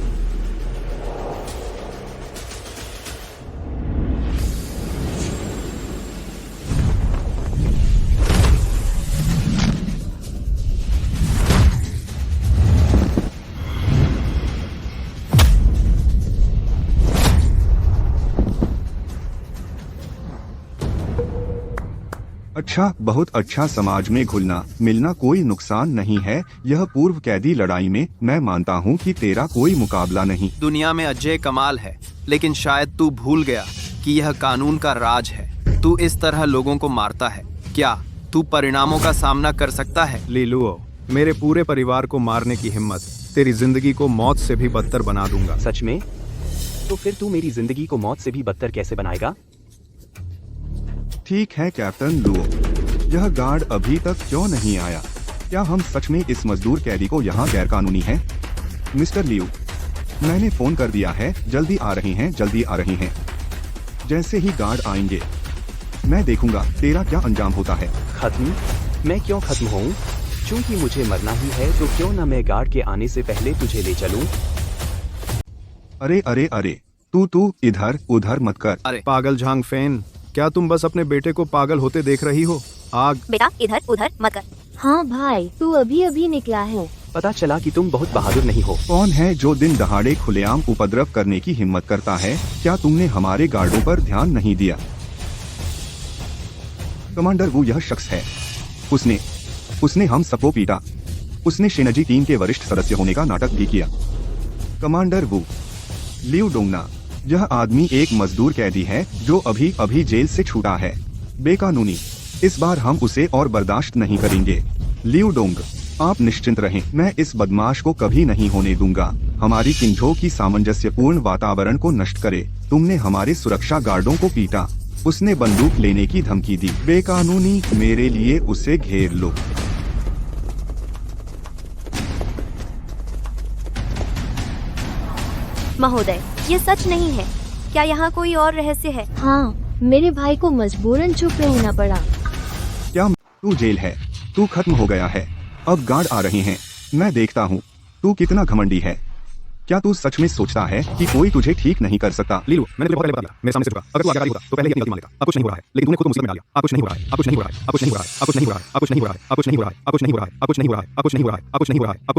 अच्छा, बहुत अच्छा। समाज में घुलना मिलना कोई नुकसान नहीं है। यह पूर्व कैदी लड़ाई में मैं मानता हूँ कि तेरा कोई मुकाबला नहीं। दुनिया में अजय कमाल है, लेकिन शायद तू भूल गया कि यह कानून का राज है। तू इस तरह लोगों को मारता है। क्या तू परिणामों का सामना कर सकता है? लीलुओ, मेरे पूरे परिवार को मारने की हिम्मत, तेरी जिंदगी को मौत से भी बदतर बना दूंगा। सच में? तो फिर तू मेरी जिंदगी को मौत से भी बदतर कैसे बनाएगा? ठीक है कैप्टन लुओ, यह गार्ड अभी तक क्यों नहीं आया? क्या हम सच में इस मजदूर कैदी को यहाँ गैरकानूनी हैं? मिस्टर लियू, मैंने फोन कर दिया है, जल्दी आ रहे हैं, जल्दी आ रहे हैं। जैसे ही गार्ड आएंगे मैं देखूंगा तेरा क्या अंजाम होता है। खत्म? मैं क्यों खत्म होऊं? चूंकि मुझे मरना ही है तो क्यों न मैं गार्ड के आने से पहले तुझे ले चलूं? अरे अरे अरे, तू इधर उधर मत कर। अरे पागल झांग फेन, क्या तुम बस अपने बेटे को पागल होते देख रही हो? आग। बेटा इधर उधर मत कर। हाँ भाई, तू अभी अभी निकला है। पता चला कि तुम बहुत बहादुर नहीं हो। कौन है जो दिन दहाड़े खुलेआम उपद्रव करने की हिम्मत करता है? क्या तुमने हमारे गार्डों पर ध्यान नहीं दिया? कमांडर वो यह शख्स है, उसने हम सबको पीटा। उसने शिनजी टीम के वरिष्ठ सदस्य होने का नाटक भी किया। कमांडर वू, लियू डोंगना, यह आदमी एक मजदूर कैदी है जो अभी अभी जेल से छूटा है, बेकानूनी। इस बार हम उसे और बर्दाश्त नहीं करेंगे। लियू डोंग, आप निश्चिंत रहें, मैं इस बदमाश को कभी नहीं होने दूंगा। हमारी किंझो की सामंजस्यपूर्ण वातावरण को नष्ट करे। तुमने हमारे सुरक्षा गार्डों को पीटा, उसने बंदूक लेने की धमकी दी। बेकानूनी, मेरे लिए उसे घेर लो। महोदय, ये सच नहीं है। क्या यहाँ कोई और रहस्य है? हाँ, मेरे भाई को मजबूरन चुप रहना पड़ा। क्या तू जेल है? तू खत्म हो गया है। अब गार्ड आ रहे हैं, मैं देखता हूँ तू कितना घमंडी है। क्या तू सच में सोचता है कि कोई तुझे ठीक नहीं कर सकता? लीलू, मैंने तुझे बहुत पहले बता दिया, मेरे सामने से झुका। अगर तू आज्ञाकारी होता तो पहले ही अपनी गलती मान लेता। अब कुछ नहीं हो रहा है, लेकिन तूने खुद मुसीबत में डाल दिया। अब कुछ नहीं हो रहा है, अब कुछ नहीं हो रहा है, अब कुछ नहीं हो रहा है, अब कुछ नहीं हो रहा है, अब कुछ नहीं हो रहा है, अब कुछ नहीं हो रहा है, अब कुछ नहीं हो रहा है, अब कुछ नहीं हो रहा है, अब कुछ नहीं हो रहा है, अब कुछ नहीं हो रहा है, अब कुछ नहीं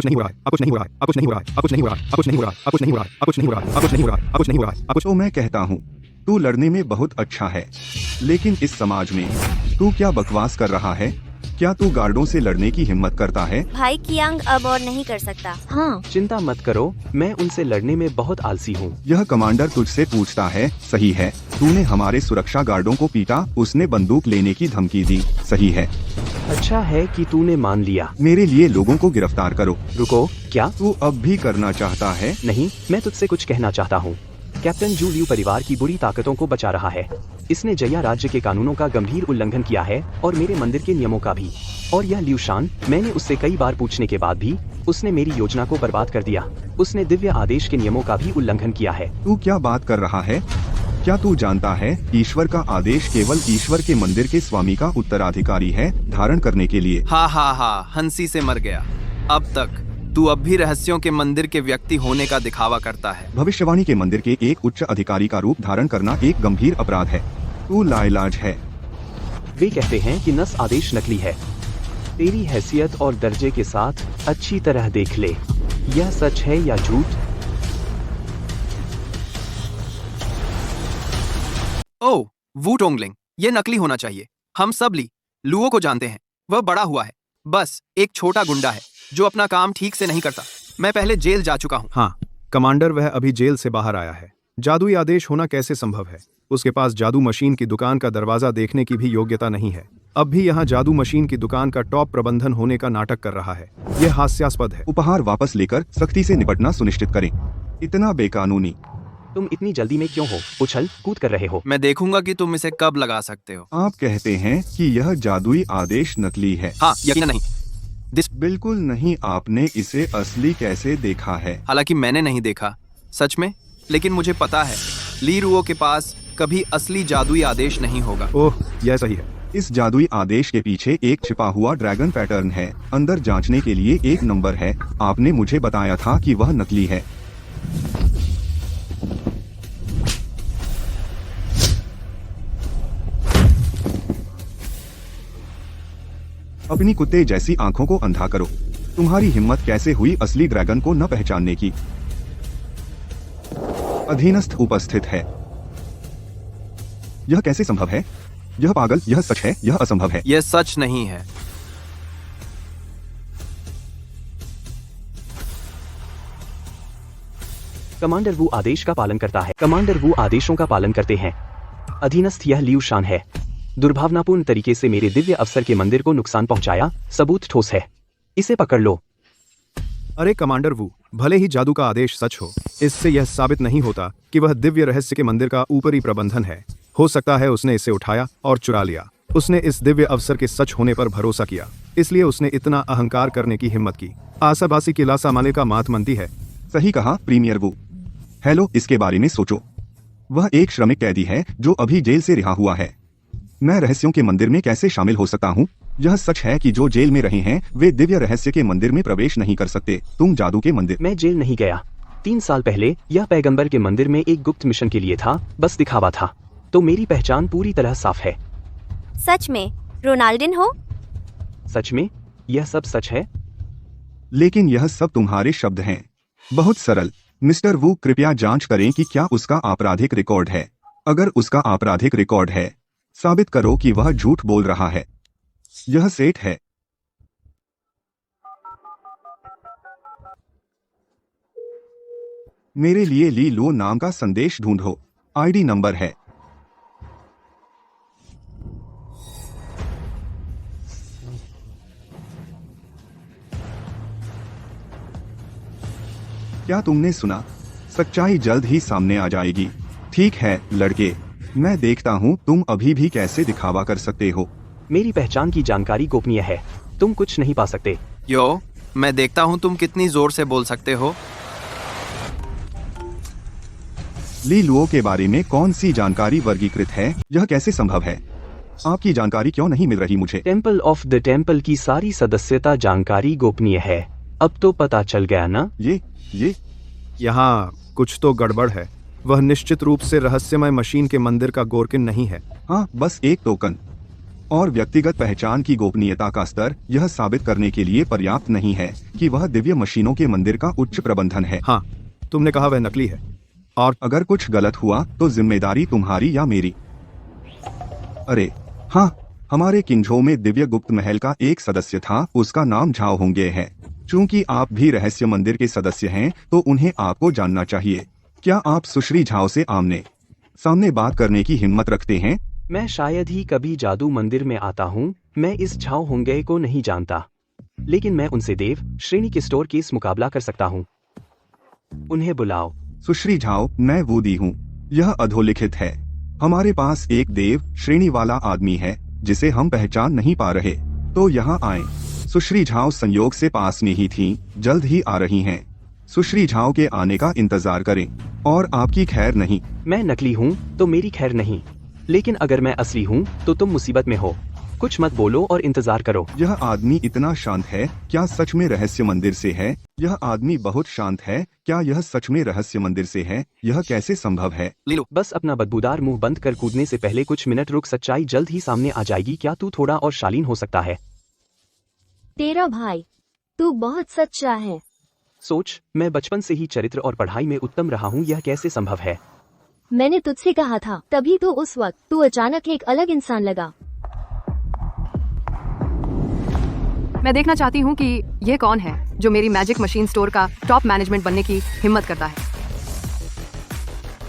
हो रहा है, अब कुछ नहीं हो रहा है, अब कुछ नहीं हो रहा है, अब कुछ नहीं हो रहा है, अब कुछ नहीं हो रहा है, अब कुछ नहीं हो रहा है, अब कुछ नहीं हो रहा है, अब कुछ नहीं हो रहा है, अब कुछ नहीं हो रहा है, अब कुछ। तो मैं कहता हूँ तू लड़ने में बहुत अच्छा है, लेकिन इस समाज में तू क्या बकवास कर रहा है? क्या तू गार्डों से लड़ने की हिम्मत करता है? भाई कियांग अब और नहीं कर सकता। हाँ, चिंता मत करो, मैं उनसे लड़ने में बहुत आलसी हूँ। यह कमांडर तुझसे पूछता है, सही है? तूने हमारे सुरक्षा गार्डों को पीटा, उसने बंदूक लेने की धमकी दी, सही है? अच्छा है कि तूने मान लिया। मेरे लिए लोगों को गिरफ्तार करो। रुको, क्या? तू अब भी करना चाहता है? नहीं, मैं तुझसे कुछ कहना चाहता हूँ। कैप्टन जू लियू परिवार की बुरी ताकतों को बचा रहा है। इसने जया राज्य के कानूनों का गंभीर उल्लंघन किया है और मेरे मंदिर के नियमों का भी। और यह लियू शान, मैंने उससे कई बार पूछने के बाद भी उसने मेरी योजना को बर्बाद कर दिया। उसने दिव्य आदेश के नियमों का भी उल्लंघन किया है। तू क्या बात कर रहा है? क्या तू जानता है ईश्वर का आदेश केवल ईश्वर के मंदिर के स्वामी का उत्तराधिकारी है धारण करने के लिए? हाँ, हंसी से मर गया। अब तक तू अब भी रहस्यों के मंदिर के व्यक्ति होने का दिखावा करता है। भविष्यवाणी के मंदिर के एक उच्च अधिकारी का रूप धारण करना एक गंभीर अपराध है। तू लाइलाज है। वे कहते हैं कि नस आदेश नकली है। तेरी हैसियत और दर्जे के साथ अच्छी तरह देख ले, यह सच है या झूठ? ओह, वू टोंगलिंग, ये नकली होना चाहिए। हम सब ली लुओ को जानते हैं। वह बड़ा हुआ है, बस एक छोटा गुंडा है जो अपना काम ठीक से नहीं करता। मैं पहले जेल जा चुका हूँ। हाँ कमांडर, वह अभी जेल से बाहर आया है। जादुई आदेश होना कैसे संभव है? उसके पास जादू मशीन की दुकान का दरवाजा देखने की भी योग्यता नहीं है। अब भी यहाँ जादू मशीन की दुकान का टॉप प्रबंधन होने का नाटक कर रहा है। यह हास्यास्पद है। उपहार वापस लेकर सख्ती से निपटना सुनिश्चित करें। इतना बेकानूनी। तुम इतनी जल्दी में क्यों हो? उछल कूद कर रहे हो। मैं देखूंगा कि तुम इसे कब लगा सकते हो। आप कहते हैं कि यह जादुई आदेश नकली है? हाँ, यकीन नहीं। बिल्कुल नहीं। आपने इसे असली कैसे देखा है? हालांकि मैंने नहीं देखा सच में, लेकिन मुझे पता है ली रुओ के पास कभी असली जादुई आदेश नहीं होगा। ओह, यह सही है। इस जादुई आदेश के पीछे एक छिपा हुआ ड्रैगन पैटर्न है। अंदर जांचने के लिए एक नंबर है। आपने मुझे बताया था कि वह नकली है। अपनी कुत्ते जैसी आंखों को अंधा करो। तुम्हारी हिम्मत कैसे हुई असली ड्रैगन को न पहचानने की? अधीनस्थ उपस्थित है। यह कैसे संभव है? यह पागल, यह सच है, यह असंभव है। यह सच नहीं है। कमांडर वू आदेश का पालन करता है। कमांडर वू आदेशों का पालन करते हैं। अधीनस्थ, यह लियू शान है। दुर्भावनापूर्ण तरीके से मेरे दिव्य अफसर के मंदिर को नुकसान पहुंचाया। सबूत ठोस है, इसे पकड़ लो। अरे कमांडर वू, भले ही जादू का आदेश सच हो, इससे यह साबित नहीं होता कि वह दिव्य रहस्य के मंदिर का ऊपरी प्रबंधन है। हो सकता है उसने इसे उठाया और चुरा लिया। उसने इस दिव्य अवसर के सच होने पर भरोसा किया, इसलिए उसने इतना अहंकार करने की हिम्मत की। आशाभासी की लासामाले का मात मनती है। सही कहा प्रीमियर वू। हेलो, इसके बारे में सोचो। वह एक श्रमिक कैदी है जो अभी जेल से रिहा हुआ है। मैं रहस्यों के मंदिर में कैसे शामिल हो सकता हूँ? यह सच है कि जो जेल में रहे हैं वे दिव्य रहस्य के मंदिर में प्रवेश नहीं कर सकते। तुम जादू के मंदिर। मैं जेल नहीं गया। 3 साल पहले यह पैगंबर के मंदिर में एक गुप्त मिशन के लिए था, बस दिखावा था। तो मेरी पहचान पूरी तरह साफ है। सच में रोनाल्डिन हो? सच में यह सब सच है। लेकिन यह सब तुम्हारे शब्द हैं। बहुत सरल। मिस्टर वू, कृपया जांच करें कि क्या उसका आपराधिक रिकॉर्ड है। अगर उसका आपराधिक रिकॉर्ड है, साबित करो कि वह झूठ बोल रहा है। यह सेठ है। मेरे लिए ली लो नाम का संदेश ढूंढो। आईडी नंबर है। क्या तुमने सुना? सच्चाई जल्द ही सामने आ जाएगी। ठीक है लड़के, मैं देखता हूँ तुम अभी भी कैसे दिखावा कर सकते हो। मेरी पहचान की जानकारी गोपनीय है, तुम कुछ नहीं पा सकते। यो, मैं देखता हूँ तुम कितनी जोर से बोल सकते हो। ली लुओ के बारे में कौन सी जानकारी वर्गीकृत है? यह कैसे संभव है? आपकी जानकारी क्यों नहीं मिल रही मुझे? टेम्पल ऑफ द टेम्पल की सारी सदस्यता जानकारी गोपनीय है। अब तो पता चल गया ना? ये यहाँ कुछ तो गड़बड़ है। वह निश्चित रूप से रहस्यमय मशीन के मंदिर का गोरकिन नहीं है। हाँ, बस एक टोकन और व्यक्तिगत पहचान की गोपनीयता का स्तर यह साबित करने के लिए पर्याप्त नहीं है कि वह दिव्य मशीनों के मंदिर का उच्च प्रबंधन है। हाँ, तुमने कहा वह नकली है। और अगर कुछ गलत हुआ तो जिम्मेदारी तुम्हारी या मेरी? अरे हाँ, हमारे किंझो में दिव्य गुप्त महल का एक सदस्य था, उसका नाम झाओ होंगे है। चूंकि आप भी रहस्य मंदिर के सदस्य हैं तो उन्हें आपको जानना चाहिए। क्या आप सुश्री झाओ से आमने सामने बात करने की हिम्मत रखते हैं? मैं शायद ही कभी जादू मंदिर में आता हूँ। मैं इस झाओ होंगे को नहीं जानता, लेकिन मैं उनसे देव श्रेणी के स्टोर केस मुकाबला कर सकता हूँ। उन्हें बुलाओ। सुश्री झाओ, मैं वूदी हूँ। यह अधोलिखित है। हमारे पास एक देव श्रेणी वाला आदमी है जिसे हम पहचान नहीं पा रहे, तो यहाँ आए। सुश्री झाओ संयोग से पास में ही थीं, जल्द ही आ रही हैं। सुश्री झाओ के आने का इंतजार करें और आपकी खैर नहीं। मैं नकली हूँ तो मेरी खैर नहीं, लेकिन अगर मैं असली हूँ तो तुम मुसीबत में हो। कुछ मत बोलो और इंतजार करो। यह आदमी इतना शांत है, क्या सच में रहस्य मंदिर से है? यह आदमी बहुत शांत है, क्या यह सच में रहस्य मंदिर से है? यह कैसे संभव है? लीलो, बस अपना बदबूदार मुंह बंद कर कूदने से पहले कुछ मिनट रुक, सच्चाई जल्द ही सामने आ जाएगी। क्या तू थोड़ा और शालीन हो सकता है? तेरा भाई, तू बहुत सच्चा है। सोच, मैं बचपन से ही चरित्र और पढ़ाई में उत्तम रहा हूँ, यह कैसे संभव है? मैंने तुझसे कहा था, तभी तो उस वक्त तू अचानक एक अलग इंसान लगा। मैं देखना चाहती हूँ कि यह कौन है जो मेरी मैजिक मशीन स्टोर का टॉप मैनेजमेंट बनने की हिम्मत करता है।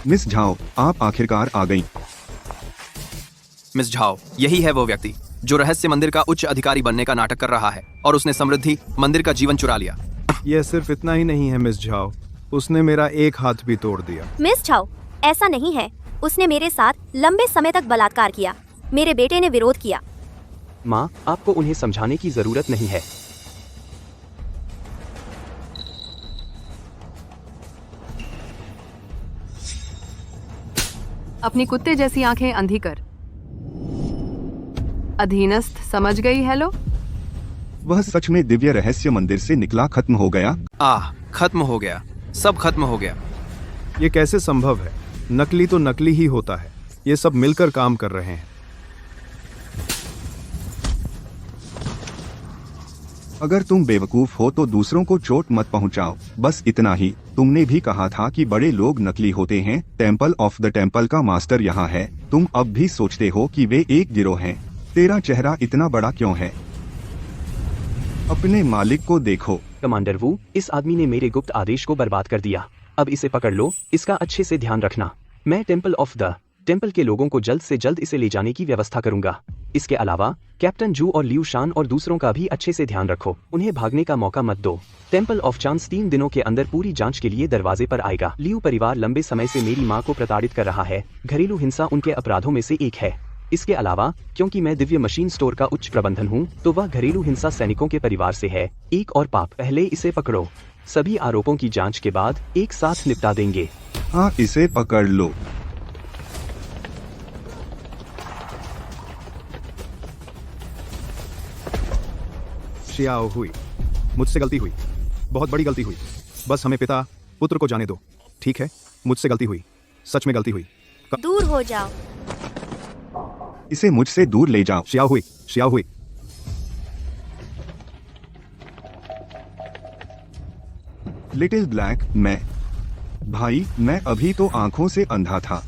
मिस झाओ, आप आखिरकार आ गईं। मिस झाओ, यही है वो व्यक्ति जो रहस्य मंदिर का उच्च अधिकारी बनने का नाटक कर रहा है और उसने समृद्धि मंदिर का जीवन चुरा लिया। यह सिर्फ इतना ही नहीं है मिस झाओ, उसने मेरा एक हाथ भी तोड़ दिया। मिस झाओ, ऐसा नहीं है। उसने मेरे साथ लंबे समय तक बलात्कार किया। मेरे बेटे ने विरोध किया। माँ, आपको उन्हें समझाने की जरूरत नहीं है। अपनी कुत्ते जैसी आंखें अंधी कर। अधीनस्थ समझ गई? हेलो। वह सच में दिव्य रहस्य मंदिर से निकला खत्म हो गया। खत्म हो गया, सब खत्म हो गया। ये कैसे संभव है? नकली तो नकली ही होता है। ये सब मिलकर काम कर रहे हैं। अगर तुम बेवकूफ हो तो दूसरों को चोट मत पहुंचाओ, बस इतना ही। तुमने भी कहा था कि बड़े लोग नकली होते हैं। टेम्पल ऑफ द टेम्पल का मास्टर यहाँ है। तुम अब भी सोचते हो कि वे एक गिरोह हैं। तेरा चेहरा इतना बड़ा क्यों है? अपने मालिक को देखो। कमांडर वू, इस आदमी ने मेरे गुप्त आदेश को बर्बाद कर दिया। अब इसे पकड़ लो। इसका अच्छे से ध्यान रखना। मैं टेम्पल ऑफ द टेम्पल के लोगों को जल्द से जल्द इसे ले जाने की व्यवस्था करूंगा। इसके अलावा कैप्टन जू और लियू शान और दूसरों का भी अच्छे से ध्यान रखो। उन्हें भागने का मौका मत दो। टेम्पल ऑफ चांस 3 दिनों के अंदर पूरी जांच के लिए दरवाजे पर आएगा। लियू परिवार लंबे समय से मेरी माँ को प्रताड़ित कर रहा है। घरेलू हिंसा उनके अपराधों में से एक है। इसके अलावा क्योंकि मैं दिव्य मशीन स्टोर का उच्च प्रबंधन हूँ, तो वह घरेलू हिंसा सैनिकों के परिवार से है। एक और पाप। पहले इसे पकड़ो। सभी आरोपों की जांच के बाद एक साथ निपटा देंगे। हाँ, इसे पकड़ लो। शियाओ हुई, मुझसे गलती हुई, बहुत बड़ी गलती हुई। बस हमें पिता पुत्र को जाने दो, ठीक है? मुझसे गलती हुई, सच में गलती हुई। दूर हो जाओ। इसे मुझसे दूर ले जाओ। शियाओ हुई, शियाओ हुई। लिटिल ब्लैक, भाई, मैं अभी तो आंखों से अंधा था।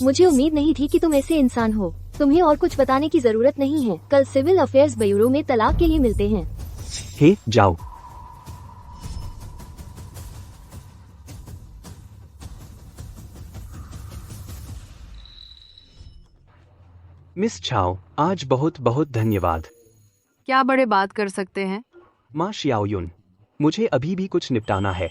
मुझे उम्मीद नहीं थी कि तुम ऐसे इंसान हो। तुम्हें और कुछ बताने की जरूरत नहीं है। कल सिविल अफेयर्स ब्यूरो में तलाक के लिए मिलते हैं। हे, जाओ। मिस छाओ, आज बहुत बहुत धन्यवाद। क्या बड़े बात कर सकते हैं? माँ शियाओयुन, मुझे अभी भी कुछ निपटाना है।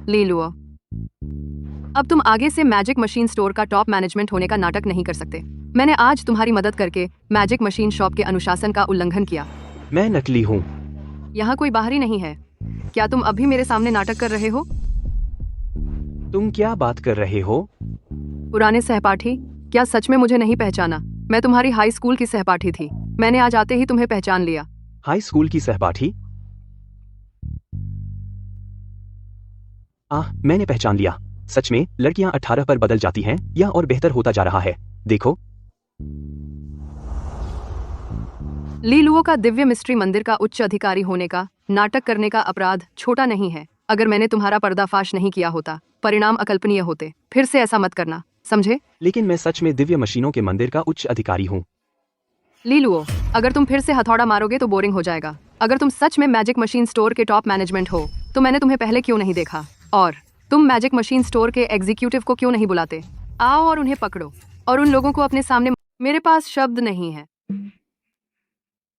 ले लो। अब तुम आगे से मैजिक मशीन स्टोर का टॉप मैनेजमेंट होने का नाटक नहीं कर सकते। मैंने आज तुम्हारी मदद करके मैजिक मशीन शॉप के अनुशासन का उल्लंघन किया। मैं नकली हूँ। यहाँ कोई बाहरी नहीं है। क्या तुम अब भी मेरे सामने नाटक कर रहे हो? तुम क्या बात कर रहे हो? पुराने सहपाठी, क्या सच में मुझे नहीं पहचाना? मैं तुम्हारी हाई स्कूल की सहपाठी थी। मैंने आज आते ही तुम्हें पहचान लिया। हाई स्कूल की सहपाठी? मैंने पहचान लिया। सच में लड़कियां 18 पर बदल जाती हैं। यह और बेहतर होता जा रहा है। देखो, ली लुओ का दिव्य मिस्ट्री मंदिर का उच्च अधिकारी होने का नाटक करने का अपराध छोटा नहीं है। अगर मैंने तुम्हारा पर्दाफाश नहीं किया होता, परिणाम अकल्पनीय होते। फिर से ऐसा मत करना, समझे? लेकिन मैं सच में दिव्य मशीनों के मंदिर का उच्च अधिकारी हूँ। ली लुओ, अगर तुम फिर से हथौड़ा मारोगे तो बोरिंग हो जाएगा। अगर तुम सच में मैजिक मशीन स्टोर के टॉप मैनेजमेंट हो, तो मैंने तुम्हें पहले क्यों नहीं देखा? और तुम मैजिक मशीन स्टोर के एग्जीक्यूटिव को क्यों नहीं बुलाते? आओ और उन्हें पकड़ो और उन लोगों को अपने सामने। मेरे पास शब्द नहीं है।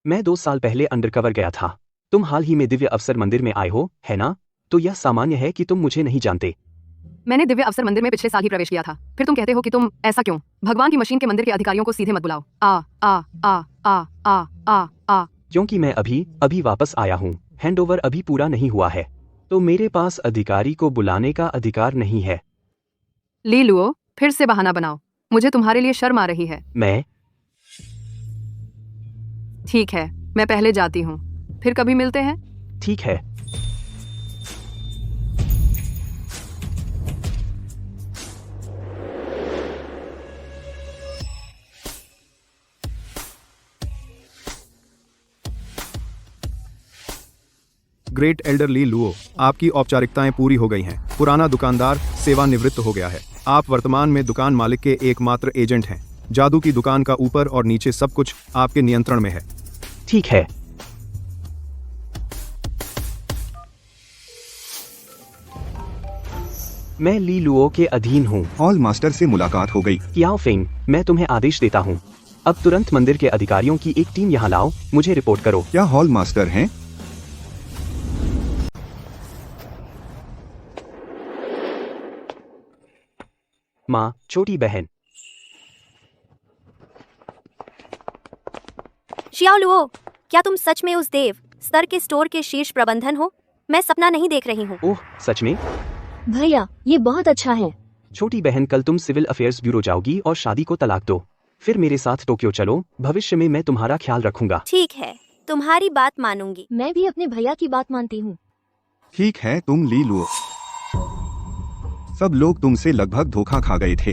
मैं 2 साल पहले अंडरकवर गया था। तुम हाल ही में दिव्य अवसर मंदिर में आए हो, है ना? तो यह सामान्य है कि तुम मुझे नहीं जानते। मैंने दिव्य अवसर मंदिर में पिछले साल ही प्रवेश किया था। फिर तुम कहते हो कि तुम ऐसा क्यों? भगवान की मशीन के मंदिर के अधिकारियों को सीधे मत बुलाओ। आ आ आ आ आ आ आ क्योंकि मैं अभी वापस आया हूँ। हैंडओवर अभी पूरा नहीं हुआ है, तो मेरे पास अधिकारी को बुलाने का अधिकार नहीं है। ली लुओ, फिर से बहाना बनाओ। मुझे तुम्हारे लिए शर्म आ रही है। मैं ठीक है, मैं पहले जाती हूँ। फिर कभी मिलते हैं। ठीक है। ग्रेट एल्डर ली लुओ, आपकी औपचारिकताएं पूरी हो गई हैं। पुराना दुकानदार सेवानिवृत्त हो गया है। आप वर्तमान में दुकान मालिक के एकमात्र एजेंट हैं। जादू की दुकान का ऊपर और नीचे सब कुछ आपके नियंत्रण में है। ठीक है। मैं ली लुओ के अधीन हूँ। हॉल मास्टर से मुलाकात हो गई। याओ फेंग, मैं तुम्हें आदेश देता हूँ, अब तुरंत मंदिर के अधिकारियों की एक टीम यहाँ लाओ, मुझे रिपोर्ट करो। क्या हॉल मास्टर हैं? माँ, छोटी बहन। शियाओ लुओ, क्या तुम सच में उस देव स्तर के स्टोर के शीर्ष प्रबंधन हो? मैं सपना नहीं देख रही हूँ। ओह, सच में? भैया ये बहुत अच्छा है। छोटी बहन, कल तुम सिविल अफेयर्स ब्यूरो जाओगी और शादी को तलाक दो। फिर मेरे साथ टोक्यो चलो, भविष्य में मैं तुम्हारा ख्याल रखूंगा। ठीक है, तुम्हारी बात मानूंगी। मैं भी अपने भैया की बात मानती हूँ। ठीक है, तुम ली लुओ। सब लोग तुमसे लगभग धोखा खा गए थे।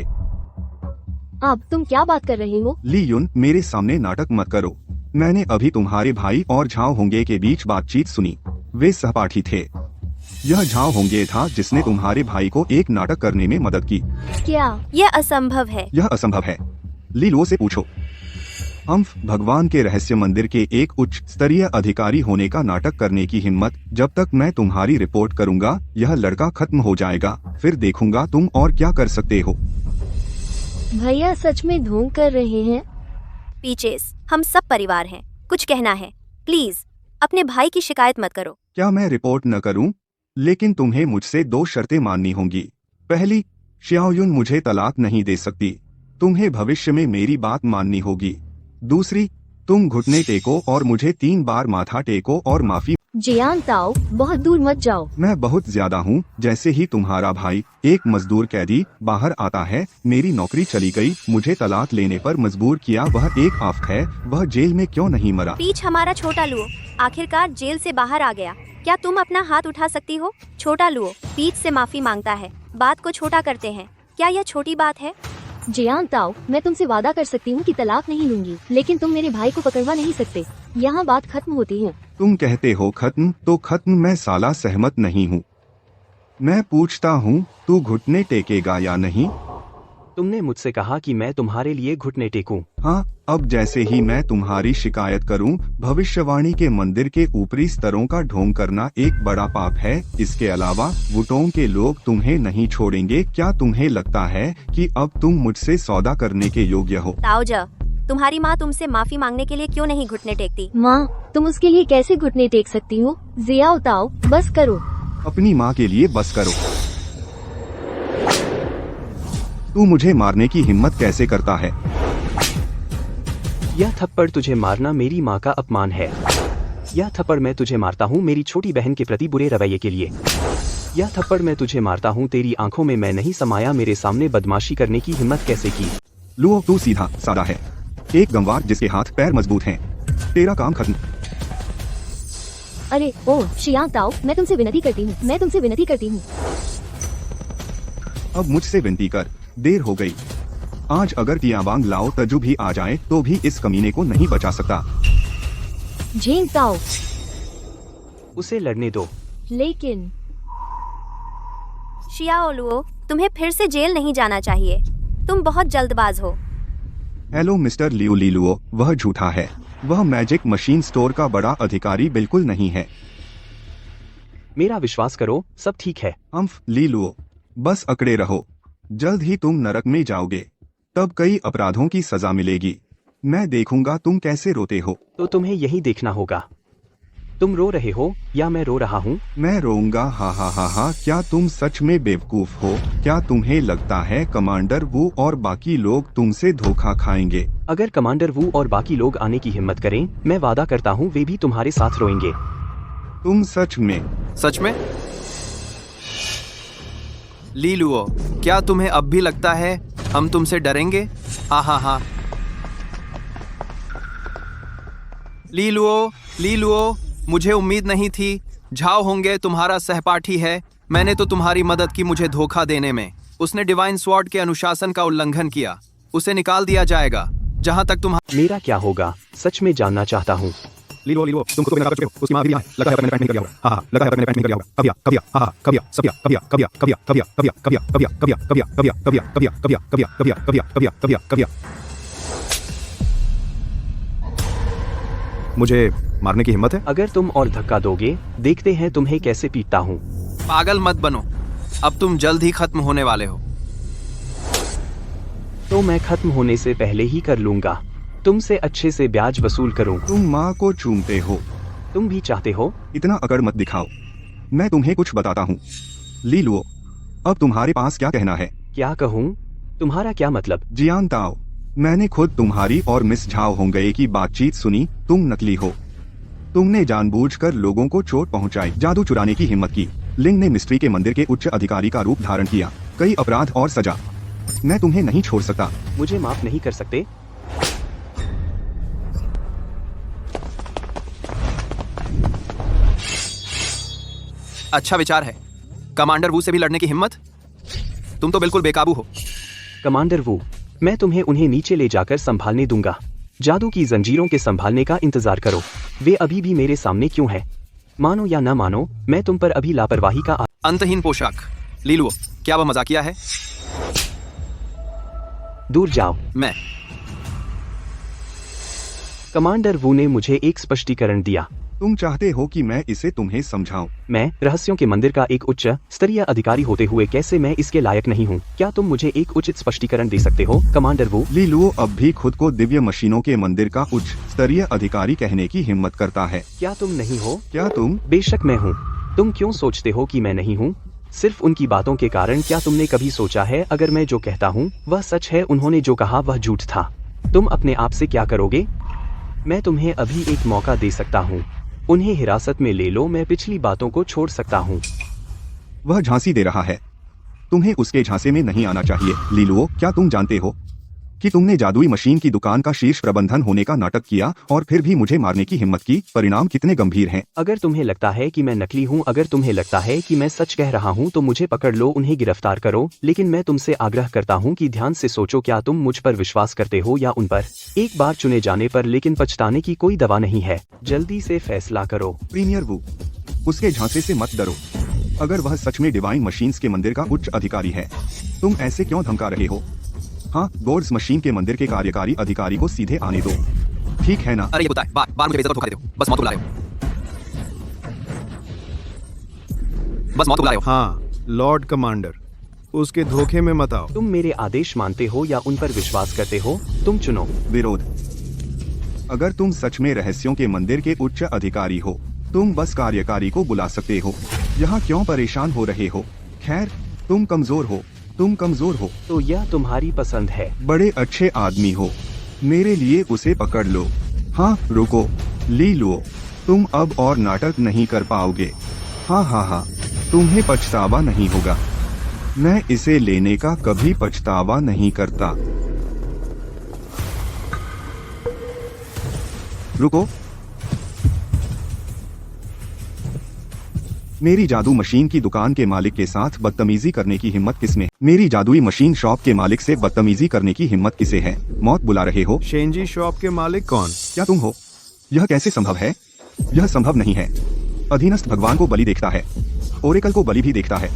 अब तुम क्या बात कर रहे हो? ली युन, मेरे सामने नाटक मत करो। मैंने अभी तुम्हारे भाई और झाओ होंगे के बीच बातचीत सुनी। वे सहपाठी थे। यह झाओ होंगे था जिसने तुम्हारे भाई को एक नाटक करने में मदद की। क्या? यह असंभव है। यह असंभव है। ली लुओ से पूछो। अम्फ भगवान के रहस्य मंदिर के एक उच्च स्तरीय अधिकारी होने का नाटक करने की हिम्मत। जब तक मैं तुम्हारी रिपोर्ट करूंगा यह लड़का खत्म हो जाएगा। फिर देखूंगा तुम और क्या कर सकते हो। भैया सच में ढोंग कर रहे हैं? पीचेस, हम सब परिवार हैं, कुछ कहना है। प्लीज अपने भाई की शिकायत मत करो। क्या मैं रिपोर्ट न करूं? लेकिन तुम्हें मुझसे 2 शर्तें माननी होंगी। पहली, शियाओयुन मुझे तलाक नहीं दे सकती। तुम्हें भविष्य में मेरी बात माननी होगी। दूसरी, तुम घुटने टेको और मुझे 3 बार माथा टेको और माफी। जियान ताओ, बहुत दूर मत जाओ। मैं बहुत ज्यादा हूँ। जैसे ही तुम्हारा भाई एक मजदूर कैदी बाहर आता है, मेरी नौकरी चली गई, मुझे तलाक लेने पर मजबूर किया, वह एक आफत है। वह जेल में क्यों नहीं मरा? पीच, हमारा छोटा लुओ आखिरकार जेल से बाहर आ गया। क्या तुम अपना हाथ उठा सकती हो? छोटा लुओ पीच से माफी मांगता है। बात को छोटा करते हैं। क्या यह छोटी बात है? जियान ताओ, मैं तुमसे वादा कर सकती हूँ कि तलाक नहीं लूंगी, लेकिन तुम मेरे भाई को पकड़वा नहीं सकते। यहाँ बात खत्म होती है। तुम कहते हो खत्म तो खत्म। मैं साला सहमत नहीं हूँ। मैं पूछता हूँ, तू घुटने टेकेगा या नहीं? तुमने मुझसे कहा कि मैं तुम्हारे लिए घुटने टेकूं। हाँ, अब जैसे ही मैं तुम्हारी शिकायत करूं, भविष्यवाणी के मंदिर के ऊपरी स्तरों का ढोंग करना एक बड़ा पाप है। इसके अलावा वुटोंग के लोग तुम्हें नहीं छोड़ेंगे। क्या तुम्हें लगता है कि अब तुम मुझसे सौदा करने के योग्य हो? ताओजा, तुम्हारी माँ तुमसे माफी मांगने के लिए क्यों नहीं घुटने टेकती? माँ, तुम उसके लिए कैसे घुटने टेक सकती हो? जियाओ ताओ, बस करो। अपनी माँ के लिए बस करो। तू मुझे मारने की हिम्मत कैसे करता है? यह थप्पड़ तुझे मारना मेरी माँ का अपमान है। यह थप्पड़ मैं तुझे मारता हूँ मेरी छोटी बहन के प्रति बुरे रवैये के लिए। यह थप्पड़ मैं तुझे मारता हूँ तेरी आंखों में मैं नहीं समाया, मेरे सामने बदमाशी करने की हिम्मत कैसे की? लुओ, तू सीधा सादा है, एक गंवार जिसके हाथ पैर मजबूत हैं। तेरा काम खत्म। अरे ओ शियान ताओ, मैं तुमसे विनती करती हूँ। अब मुझसे विनती कर, देर हो गई। आज अगर तियावांग लाओ तजु भी आ जाए तो भी इस कमीने को नहीं बचा सकता। झेंग ताओ, उसे लड़ने दो। लेकिन शियाओ लुओ, तुम्हें फिर से जेल नहीं जाना चाहिए। तुम बहुत जल्दबाज हो। हेलो मिस्टर लियो लीलुओ, वह झूठा है। वह मैजिक मशीन स्टोर का बड़ा अधिकारी बिल्कुल नहीं है। मेरा विश्वास करो, सब ठीक है। अम्फ लीलुओ, बस अकड़े रहो। जल्द ही तुम नरक में जाओगे। तब कई अपराधों की सजा मिलेगी। मैं देखूंगा तुम कैसे रोते हो। तो तुम्हें यही देखना होगा। तुम रो रहे हो या मैं रो रहा हूँ? मैं रोऊंगा, हा हा हा हा। क्या तुम सच में बेवकूफ हो? क्या तुम्हें लगता है कमांडर वू और बाकी लोग तुमसे धोखा खाएंगे? अगर कमांडर वू और बाकी लोग आने की हिम्मत करें, मैं वादा करता हूँ वे भी तुम्हारे साथ रोएंगे। तुम सच में? ली लुओ, क्या तुम्हें अब भी लगता है हम तुमसे डरेंगे? हाँ हाँ हाँ। ली लुओ, मुझे उम्मीद नहीं थी। झाओ होंगे तुम्हारा सहपाठी है। मैंने तो तुम्हारी मदद की मुझे धोखा देने में। उसने डिवाइन स्वॉर्ड के अनुशासन का उल्लंघन किया। उसे निकाल दिया जाएगा। जहाँ तक मेरा क्या होगा, सच में जानना चाहता हूँ। लीलो लीलो, तुम खुद को बेनकाब कर चुके हो। उसकी माँ अभी भी यहाँ है। लगा है मैंने पैंट नहीं कर दिया होगा। हाँ लगा है मैंने पैंट नहीं कर दिया होगा। कबिया कबिया हाँ कबिया सबिया कबिया कबिया कबिया कबिया कबिया कबिया कबिया कबिया कबिया कबिया कबिया कबिया कबिया कबिया कबिया कबिया कबिया। मुझे मारने की हिम्मत है? अगर तुम और धक्का दोगे, देखते हैं तुम्हें कैसे पीटता हूँ। पागल मत बनो, अब तुम जल्द ही खत्म होने वाले हो। तो मैं खत्म होने से पहले ही कर लूंगा। तुमसे अच्छे से ब्याज वसूल करूं। तुम माँ को चूमते हो। तुम भी चाहते हो? इतना अकड़ मत दिखाओ, मैं तुम्हें कुछ बताता हूँ। लीलुओ, अब तुम्हारे पास क्या कहना है? क्या कहूँ? तुम्हारा क्या मतलब? जियान ताओ, मैंने खुद तुम्हारी और मिस झाओ होंगे की बातचीत सुनी। तुम नकली हो। तुमने जानबूझकर लोगों को चोट पहुंचाई, जादू चुराने की हिम्मत की। लिंग ने मिस्ट्री के मंदिर के उच्च अधिकारी का रूप धारण किया, कई अपराध और सजा। मैं तुम्हें नहीं छोड़ सकता। मुझे माफ नहीं कर सकते? अच्छा विचार है। कमांडर वू से भी लड़ने की हिम्मत? तुम तो बिल्कुल बेकाबू हो। कमांडर वू, मैं तुम्हें उन्हें नीचे ले जाकर संभालने दूंगा। जादू की जंजीरों के संभालने का इंतजार करो। वे अभी भी मेरे सामने क्यों हैं? मानो या न मानो, मैं तुम पर अभी लापरवाही का अंतहीन पोशाक। लीलुओ, क्या वह मजाकिया है? दूर जाओ। मैं कमांडर वू ने मुझे एक स्पष्टीकरण दिया। तुम चाहते हो कि मैं इसे तुम्हें समझाऊं? मैं रहस्यों के मंदिर का एक उच्च स्तरीय अधिकारी होते हुए कैसे मैं इसके लायक नहीं हूँ? क्या तुम मुझे एक उचित स्पष्टीकरण दे सकते हो, कमांडर वू? लीलुओ अब भी खुद को दिव्य मशीनों के मंदिर का उच्च स्तरीय अधिकारी कहने की हिम्मत करता है। क्या तुम नहीं हो? क्या तुम? बेशक मैं हूँ। तुम क्यों सोचते हो कि मैं नहीं हूँ? सिर्फ उनकी बातों के कारण। क्या तुमने कभी सोचा है अगर मैं जो कहता हूँ वह सच है, उन्होंने जो कहा वह झूठ था, तुम अपने आप से क्या करोगे? मैं तुम्हें अभी एक मौका दे सकता हूँ। उन्हें हिरासत में ले लो, मैं पिछली बातों को छोड़ सकता हूँ। वह झांसी दे रहा है, तुम्हें उसके झांसे में नहीं आना चाहिए। लीलुओ, क्या तुम जानते हो कि तुमने जादुई मशीन की दुकान का शीर्ष प्रबंधन होने का नाटक किया और फिर भी मुझे मारने की हिम्मत की? परिणाम कितने गंभीर हैं। अगर तुम्हें लगता है कि मैं नकली हूँ, अगर तुम्हें लगता है कि मैं सच कह रहा हूँ, तो मुझे पकड़ लो, उन्हें गिरफ्तार करो। लेकिन मैं तुमसे आग्रह करता हूँ कि ध्यान से सोचो, क्या तुम मुझ पर विश्वास करते हो या उन पर? एक बार चुने जाने पर लेकिन पछताने की कोई दवा नहीं है। जल्दी से फैसला करो। प्रीमियर वू, उसके झांसे से मत डरो। अगर वह सच में डिवाइन मशीन्स के मंदिर का उच्च अधिकारी है, तुम ऐसे क्यों धमका रहे हो? हाँ, गोड्स मशीन के मंदिर के कार्यकारी अधिकारी को सीधे आने दो, ठीक है ना? अरे ये बताए, बार मुझे बेइज्जत और धोखा देते हो। बस मौत को बुला रहे हो। बस मौत को बुला रहे हो। हाँ लॉर्ड कमांडर, उसके धोखे में मत आओ। तुम मेरे आदेश मानते हो या उन पर विश्वास करते हो? तुम चुनो। विरोध। अगर तुम सच में रहस्यों के मंदिर के उच्च अधिकारी हो, तुम बस कार्यकारी को बुला सकते हो। यहाँ क्यों परेशान हो रहे हो? खैर, तुम कमजोर हो, तुम कमजोर हो। तो यह तुम्हारी पसंद है। बड़े अच्छे आदमी हो, मेरे लिए उसे पकड़ लो। हाँ रुको, लीलुओ, तुम अब और नाटक नहीं कर पाओगे। हाँ हाँ हाँ, तुम्हें पछतावा नहीं होगा। मैं इसे लेने का कभी पछतावा नहीं करता। रुको, मेरी जादू मशीन की दुकान के मालिक के साथ बदतमीजी करने की हिम्मत किसमें? मेरी जादुई मशीन शॉप के मालिक से बदतमीजी करने की हिम्मत किसे है? मौत बुला रहे हो? शेंजी शॉप के मालिक कौन? क्या तुम हो? यह कैसे संभव है? यह संभव नहीं है। अधीनस्थ भगवान को बलि देखता है, ओरेकल को बलि भी देखता है।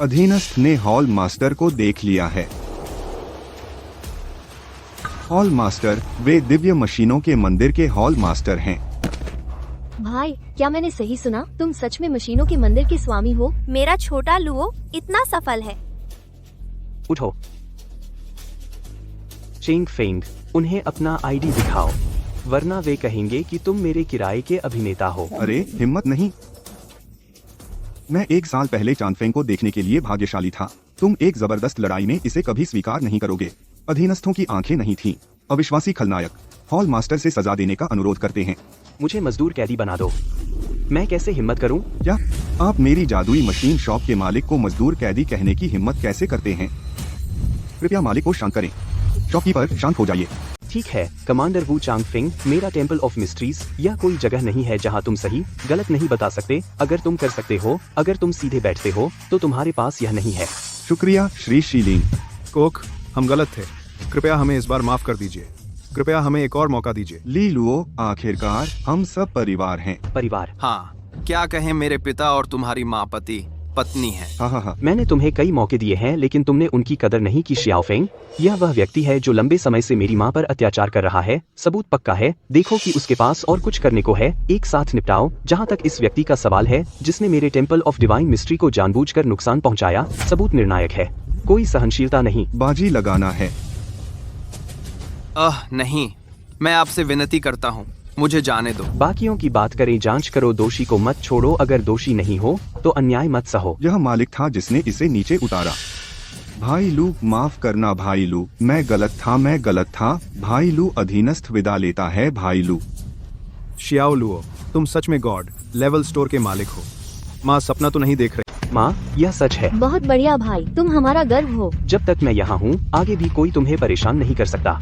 अधीनस्थ ने हॉल मास्टर को देख लिया है। हॉल मास्टर, वे दिव्य मशीनों के मंदिर के हॉल मास्टर हैं। भाई, क्या मैंने सही सुना? तुम सच में मशीनों के मंदिर के स्वामी हो? मेरा छोटा लुओ इतना सफल है। उठो। चेंग फेंग, उन्हें अपना आईडी दिखाओ, वरना वे कहेंगे कि तुम मेरे किराए के अभिनेता हो। अरे हिम्मत नहीं। मैं 1 साल पहले चांदफेंग को देखने के लिए भाग्यशाली था। तुम एक जबरदस्त लड़ाई में इसे कभी स्वीकार नहीं करोगे। अधीनस्थों की आंखें नहीं थीं। अविश्वासी खलनायक हॉल मास्टर से सजा देने का अनुरोध करते हैं। मुझे मजदूर कैदी बना दो। मैं कैसे हिम्मत करूं? क्या आप मेरी जादुई मशीन शॉप के मालिक को मजदूर कैदी कहने की हिम्मत कैसे करते हैं? कृपया मालिक को शांत करें। शॉपकीपर, शांत हो जाइए। ठीक है कमांडर वू चांगफिंग, मेरा टेंपल ऑफ मिस्ट्रीज यह कोई जगह नहीं है जहां तुम सही गलत नहीं बता सकते। अगर तुम कर सकते हो, अगर तुम सीधे बैठते हो, तो तुम्हारे पास यह नहीं है। शुक्रिया श्री शीलिंग। कोक, हम गलत थे, कृपया हमें इस बार माफ कर दीजिए। कृपया हमें एक और मौका दीजिए। लीलुओ, आखिरकार हम सब परिवार हैं। परिवार। हाँ, क्या कहें, मेरे पिता और तुम्हारी माँ पति पत्नी है। हाँ। मैंने तुम्हें कई मौके दिए हैं लेकिन तुमने उनकी कदर नहीं की शियाओफेंग। यह वह व्यक्ति है जो लंबे समय से मेरी माँ पर अत्याचार कर रहा है। सबूत पक्का है, देखो कि उसके पास और कुछ करने को है। एक साथ निपटाओ। जहाँ तक इस व्यक्ति का सवाल है जिसने मेरे टेम्पल ऑफ डिवाइन मिस्ट्री को जानबूझकर नुकसान पहुँचाया, सबूत निर्णायक है। कोई सहनशीलता नहीं। बाजी लगाना है। नहीं, मैं आपसे विनती करता हूँ, मुझे जाने दो। बाकियों की बात करें, जांच करो, दोषी को मत छोड़ो। अगर दोषी नहीं हो तो अन्याय मत सहो। यह मालिक था जिसने इसे नीचे उतारा। भाई लू, माफ करना भाई लू, मैं गलत था। भाई लू अधीनस्थ विदा लेता है। भाई लू। शियाओ लुओ, तुम सच में गॉड लेवल स्टोर के मालिक हो। माँ सपना तो नहीं देख रही। माँ, यह सच है। बहुत बढ़िया भाई, तुम हमारा गर्व हो। जब तक मैं यहाँ हूँ आगे भी कोई तुम्हें परेशान नहीं कर सकता।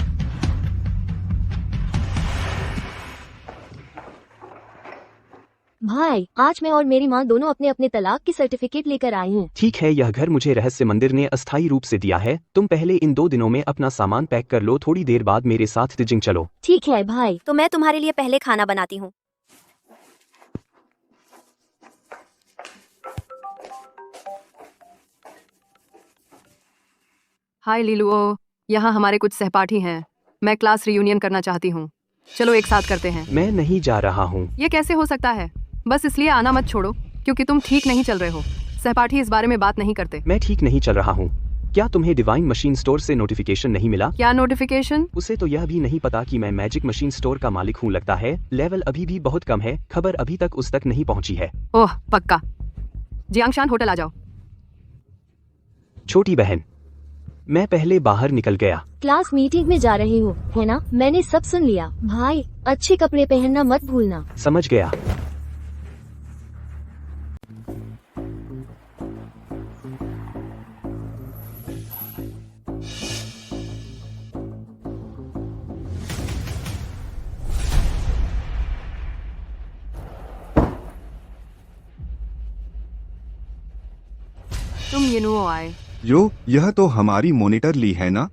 भाई, आज मैं और मेरी माँ दोनों अपने अपने तलाक की सर्टिफिकेट लेकर आई हैं। ठीक है, यह घर मुझे रहस्य मंदिर ने अस्थायी रूप से दिया है। तुम पहले इन 2 दिनों में अपना सामान पैक कर लो, थोड़ी देर बाद मेरे साथ तिजिंग चलो। ठीक है भाई। तो मैं तुम्हारे लिए पहले खाना बनाती हूँ। हाय लीलुओ, यहाँ हमारे कुछ सहपाठी हैं। मैं क्लास रियूनियन करना चाहती हूँ। चलो एक साथ करते हैं। मैं नहीं जा रहा हूँ। ये कैसे हो सकता है? बस इसलिए आना मत छोड़ो क्योंकि तुम ठीक नहीं चल रहे हो। सहपाठी इस बारे में बात नहीं करते। मैं ठीक नहीं चल रहा हूँ। क्या तुम्हें डिवाइन मशीन स्टोर से नोटिफिकेशन नहीं मिला? क्या नोटिफिकेशन? उसे तो यह भी नहीं पता कि मैं मैजिक मशीन स्टोर का मालिक हूँ। लगता है लेवल अभी भी बहुत कम है। खबर अभी तक उस तक नहीं पहुँची है। ओह पक्का। जियांगशान होटल आ जाओ। छोटी बहन, मैं पहले बाहर निकल गया। क्लास मीटिंग में जा रही हो, है ना? मैंने सब सुन लिया। भाई, अच्छे कपड़े पहनना मत भूलना। समझ गया। तुम येनुओ आए। यह तो हमारी मॉनिटर ली है ना?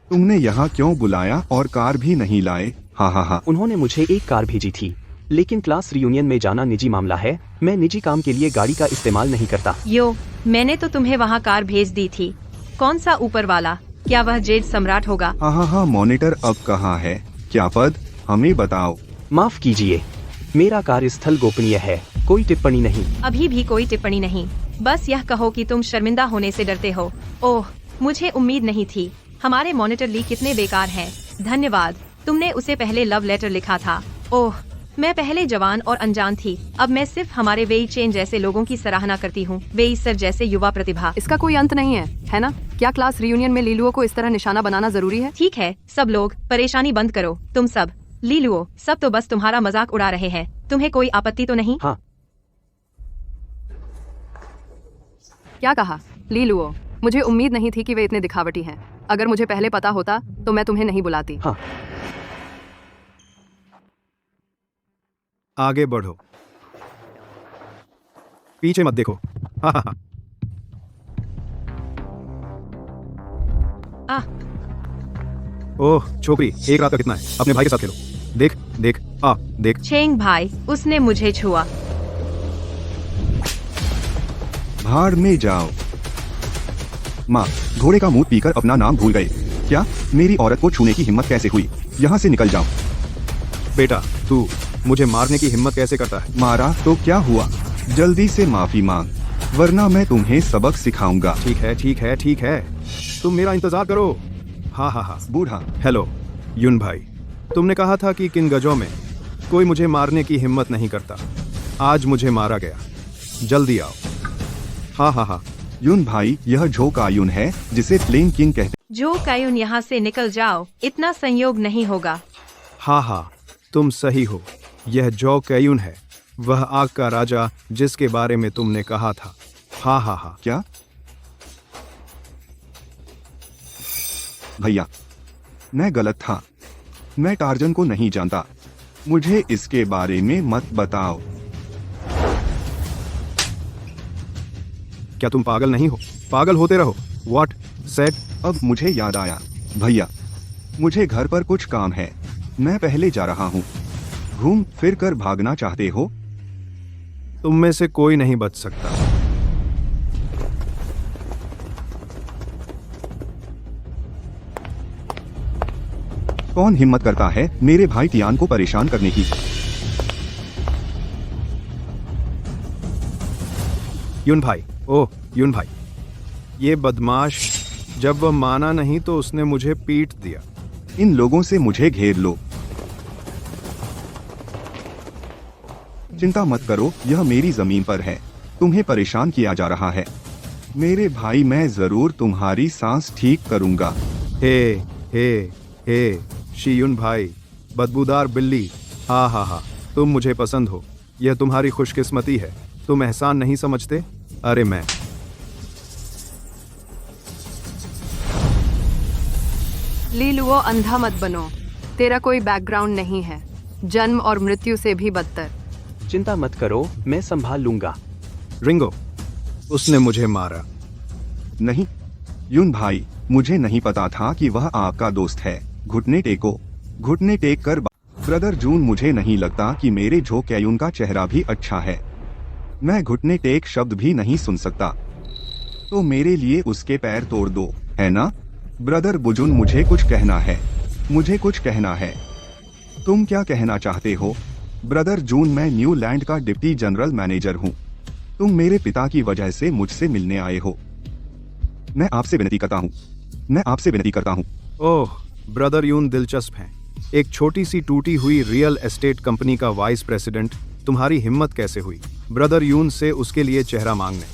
तुमने यहाँ क्यों बुलाया और कार भी नहीं लाए? हाँ। उन्होंने मुझे एक कार भेजी थी, लेकिन क्लास रियूनियन में जाना निजी मामला है। मैं निजी काम के लिए गाड़ी का इस्तेमाल नहीं करता। मैंने तो तुम्हें वहाँ कार भेज दी थी। कौन सा ऊपर वाला? क्या वह जेड सम्राट होगा? हाँ, मॉनिटर अब कहाँ है? क्या पद? हमें बताओ। माफ कीजिए, मेरा कार्यस्थल गोपनीय है। कोई टिप्पणी नहीं। अभी भी कोई टिप्पणी नहीं। बस यह कहो कि तुम शर्मिंदा होने से डरते हो। ओह, मुझे उम्मीद नहीं थी। हमारे मॉनिटर ली कितने बेकार हैं। धन्यवाद, तुमने उसे पहले लव लेटर लिखा था। ओह, मैं पहले जवान और अनजान थी। अब मैं सिर्फ हमारे वेई चेन जैसे लोगों की सराहना करती हूँ। वेई सर जैसे युवा प्रतिभा। इसका कोई अंत नहीं है ना? क्या क्लास रियूनियन में लीलुओ को इस तरह निशाना बनाना जरूरी है? ठीक है, सब लोग परेशानी बंद करो। तुम सब, लीलुओ, सब तो बस तुम्हारा मजाक उड़ा रहे हैं। तुम्हें कोई आपत्ति तो नहीं? हाँ। क्या कहा? लीलुओ, मुझे उम्मीद नहीं थी कि वे इतने दिखावटी हैं। अगर मुझे पहले पता होता तो मैं तुम्हें नहीं बुलाती। हाँ। आगे बढ़ो, पीछे मत देखो। हाँ। आह, ओह छोकरी, एक रात का कितना है? अपने भाई के साथ खेलो। देख देख, देख। छेंग भाई, उसने मुझे छुआ। भाड़ में जाओ। माँ, घोड़े का मूत पीकर अपना नाम भूल गए क्या? मेरी औरत को छूने की हिम्मत कैसे हुई? यहाँ से निकल जाओ। बेटा, तू मुझे मारने की हिम्मत कैसे करता है? मारा तो क्या हुआ? जल्दी से माफी मांग, वरना मैं तुम्हें सबक सिखाऊंगा। ठीक है, तुम मेरा इंतजार करो। हाँ। बूढ़ा। हेलो युन भाई, तुमने कहा था कि किन गजों में कोई मुझे मारने की हिम्मत नहीं करता। आज मुझे मारा गया। जल्दी आओ। हाँ। युन भाई, यह झो कायुन है जिसे फ्लेम किंग कहते। जो कायुन, यहाँ से निकल जाओ। इतना संयोग नहीं होगा। हाँ, तुम सही हो। यह जो कैयुन है, वह आग का राजा जिसके बारे में तुमने कहा था। हाँ। क्या? भैया, मैं गलत था। मैं टार्जन को नहीं जानता। मुझे इसके बारे में मत बताओ। क्या तुम पागल नहीं हो? पागल होते रहो। What said? अब मुझे याद आया। भैया, मुझे घर पर कुछ काम है, मैं पहले जा रहा हूँ। घूम फिर कर भागना चाहते हो? तुम में से कोई नहीं बच सकता। कौन हिम्मत करता है मेरे भाई टियान को परेशान करने की? यून भाई, ओह यून भाई, ये बदमाश, जब वह माना नहीं तो उसने मुझे पीट दिया। इन लोगों से मुझे घेर लो। चिंता मत करो, यह मेरी जमीन पर है, तुम्हें परेशान किया जा रहा है। मेरे भाई, मैं जरूर तुम्हारी सांस ठीक करूंगा। हे हे हे शीयुन भाई, बदबूदार बिल्ली, हा हा हा, तुम मुझे पसंद हो, यह तुम्हारी खुशकिस्मती है। तुम एहसान नहीं समझते? अरे मैं लीलुओ, अंधा मत बनो, तेरा कोई बैकग्राउंड नहीं है, जन्म और मृत्यु से भी बदतर। चिंता मत करो, मैं संभाल लूंगा। रिंगो, उसने मुझे मारा। नहीं यून भाई, मुझे नहीं पता था कि वह आपका दोस्त है। घुटने टेको, घुटने टेक कर ब्रदर जून, मुझे नहीं लगता कि मेरे झो कैयून का चेहरा भी अच्छा है। मैं घुटने टेक शब्द भी नहीं सुन सकता, तो मेरे लिए उसके पैर तोड़ दो, है ना? ब्रदर बुजुन, मुझे कुछ कहना है, मुझे कुछ कहना है। तुम क्या कहना चाहते हो? ब्रदर जून, मैं न्यूलैंड का डिप्टी जनरल मैनेजर हूँ। तुम मेरे पिता की वजह से मुझसे मिलने आए हो। मैं आपसे विनती करता हूँ, मैं आपसे विनती करता हूँ। ओह, ब्रदर यून दिलचस्प हैं। एक छोटी सी टूटी हुई रियल एस्टेट कंपनी का वाइस प्रेसिडेंट, तुम्हारी हिम्मत कैसे हुई ब्रदर यून से उसके लिए चेहरा मांगने?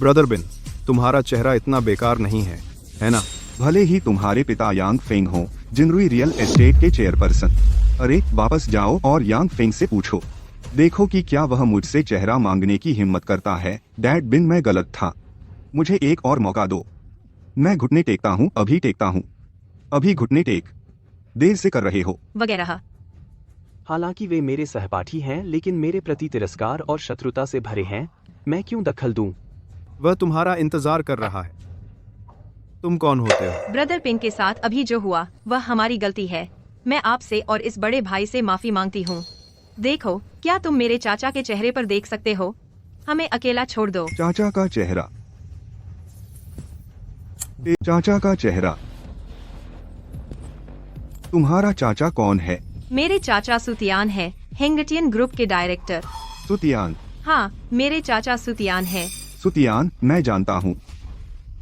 ब्रदर बिन, तुम्हारा चेहरा इतना बेकार नहीं है ना? भले ही तुम्हारे पिता यांग फेंग हो, जिनरुई रियल एस्टेट के चेयरपर्सन। अरे वापस जाओ और यांग फेंग से पूछो, देखो कि क्या वह मुझसे चेहरा मांगने की हिम्मत करता है। डैड बिन, मैं गलत था, मुझे एक और मौका दो। मैं घुटने टेकता हूँ, अभी टेकता हूँ, अभी घुटने टेक। देर से कर रहे हो वगैरह। हालांकि वे मेरे सहपाठी हैं, लेकिन मेरे प्रति तिरस्कार और शत्रुता से भरे हैं। मैं क्यों दखल दूं? वह तुम्हारा इंतजार कर रहा है। तुम कौन होते हो? ब्रदर पिंग के साथ अभी जो हुआ वह हमारी गलती है। मैं आपसे और इस बड़े भाई से माफी मांगती हूँ। देखो, क्या तुम मेरे चाचा के चेहरे पर देख सकते हो? हमें अकेला छोड़ दो। चाचा का चेहरा, चाचा का चेहरा। तुम्हारा चाचा कौन है? मेरे चाचा सुतियान है, हेंगटियन ग्रुप के डायरेक्टर। सुतियान? हाँ, मेरे चाचा सुतियान है। सुतियान, मैं जानता हूँ।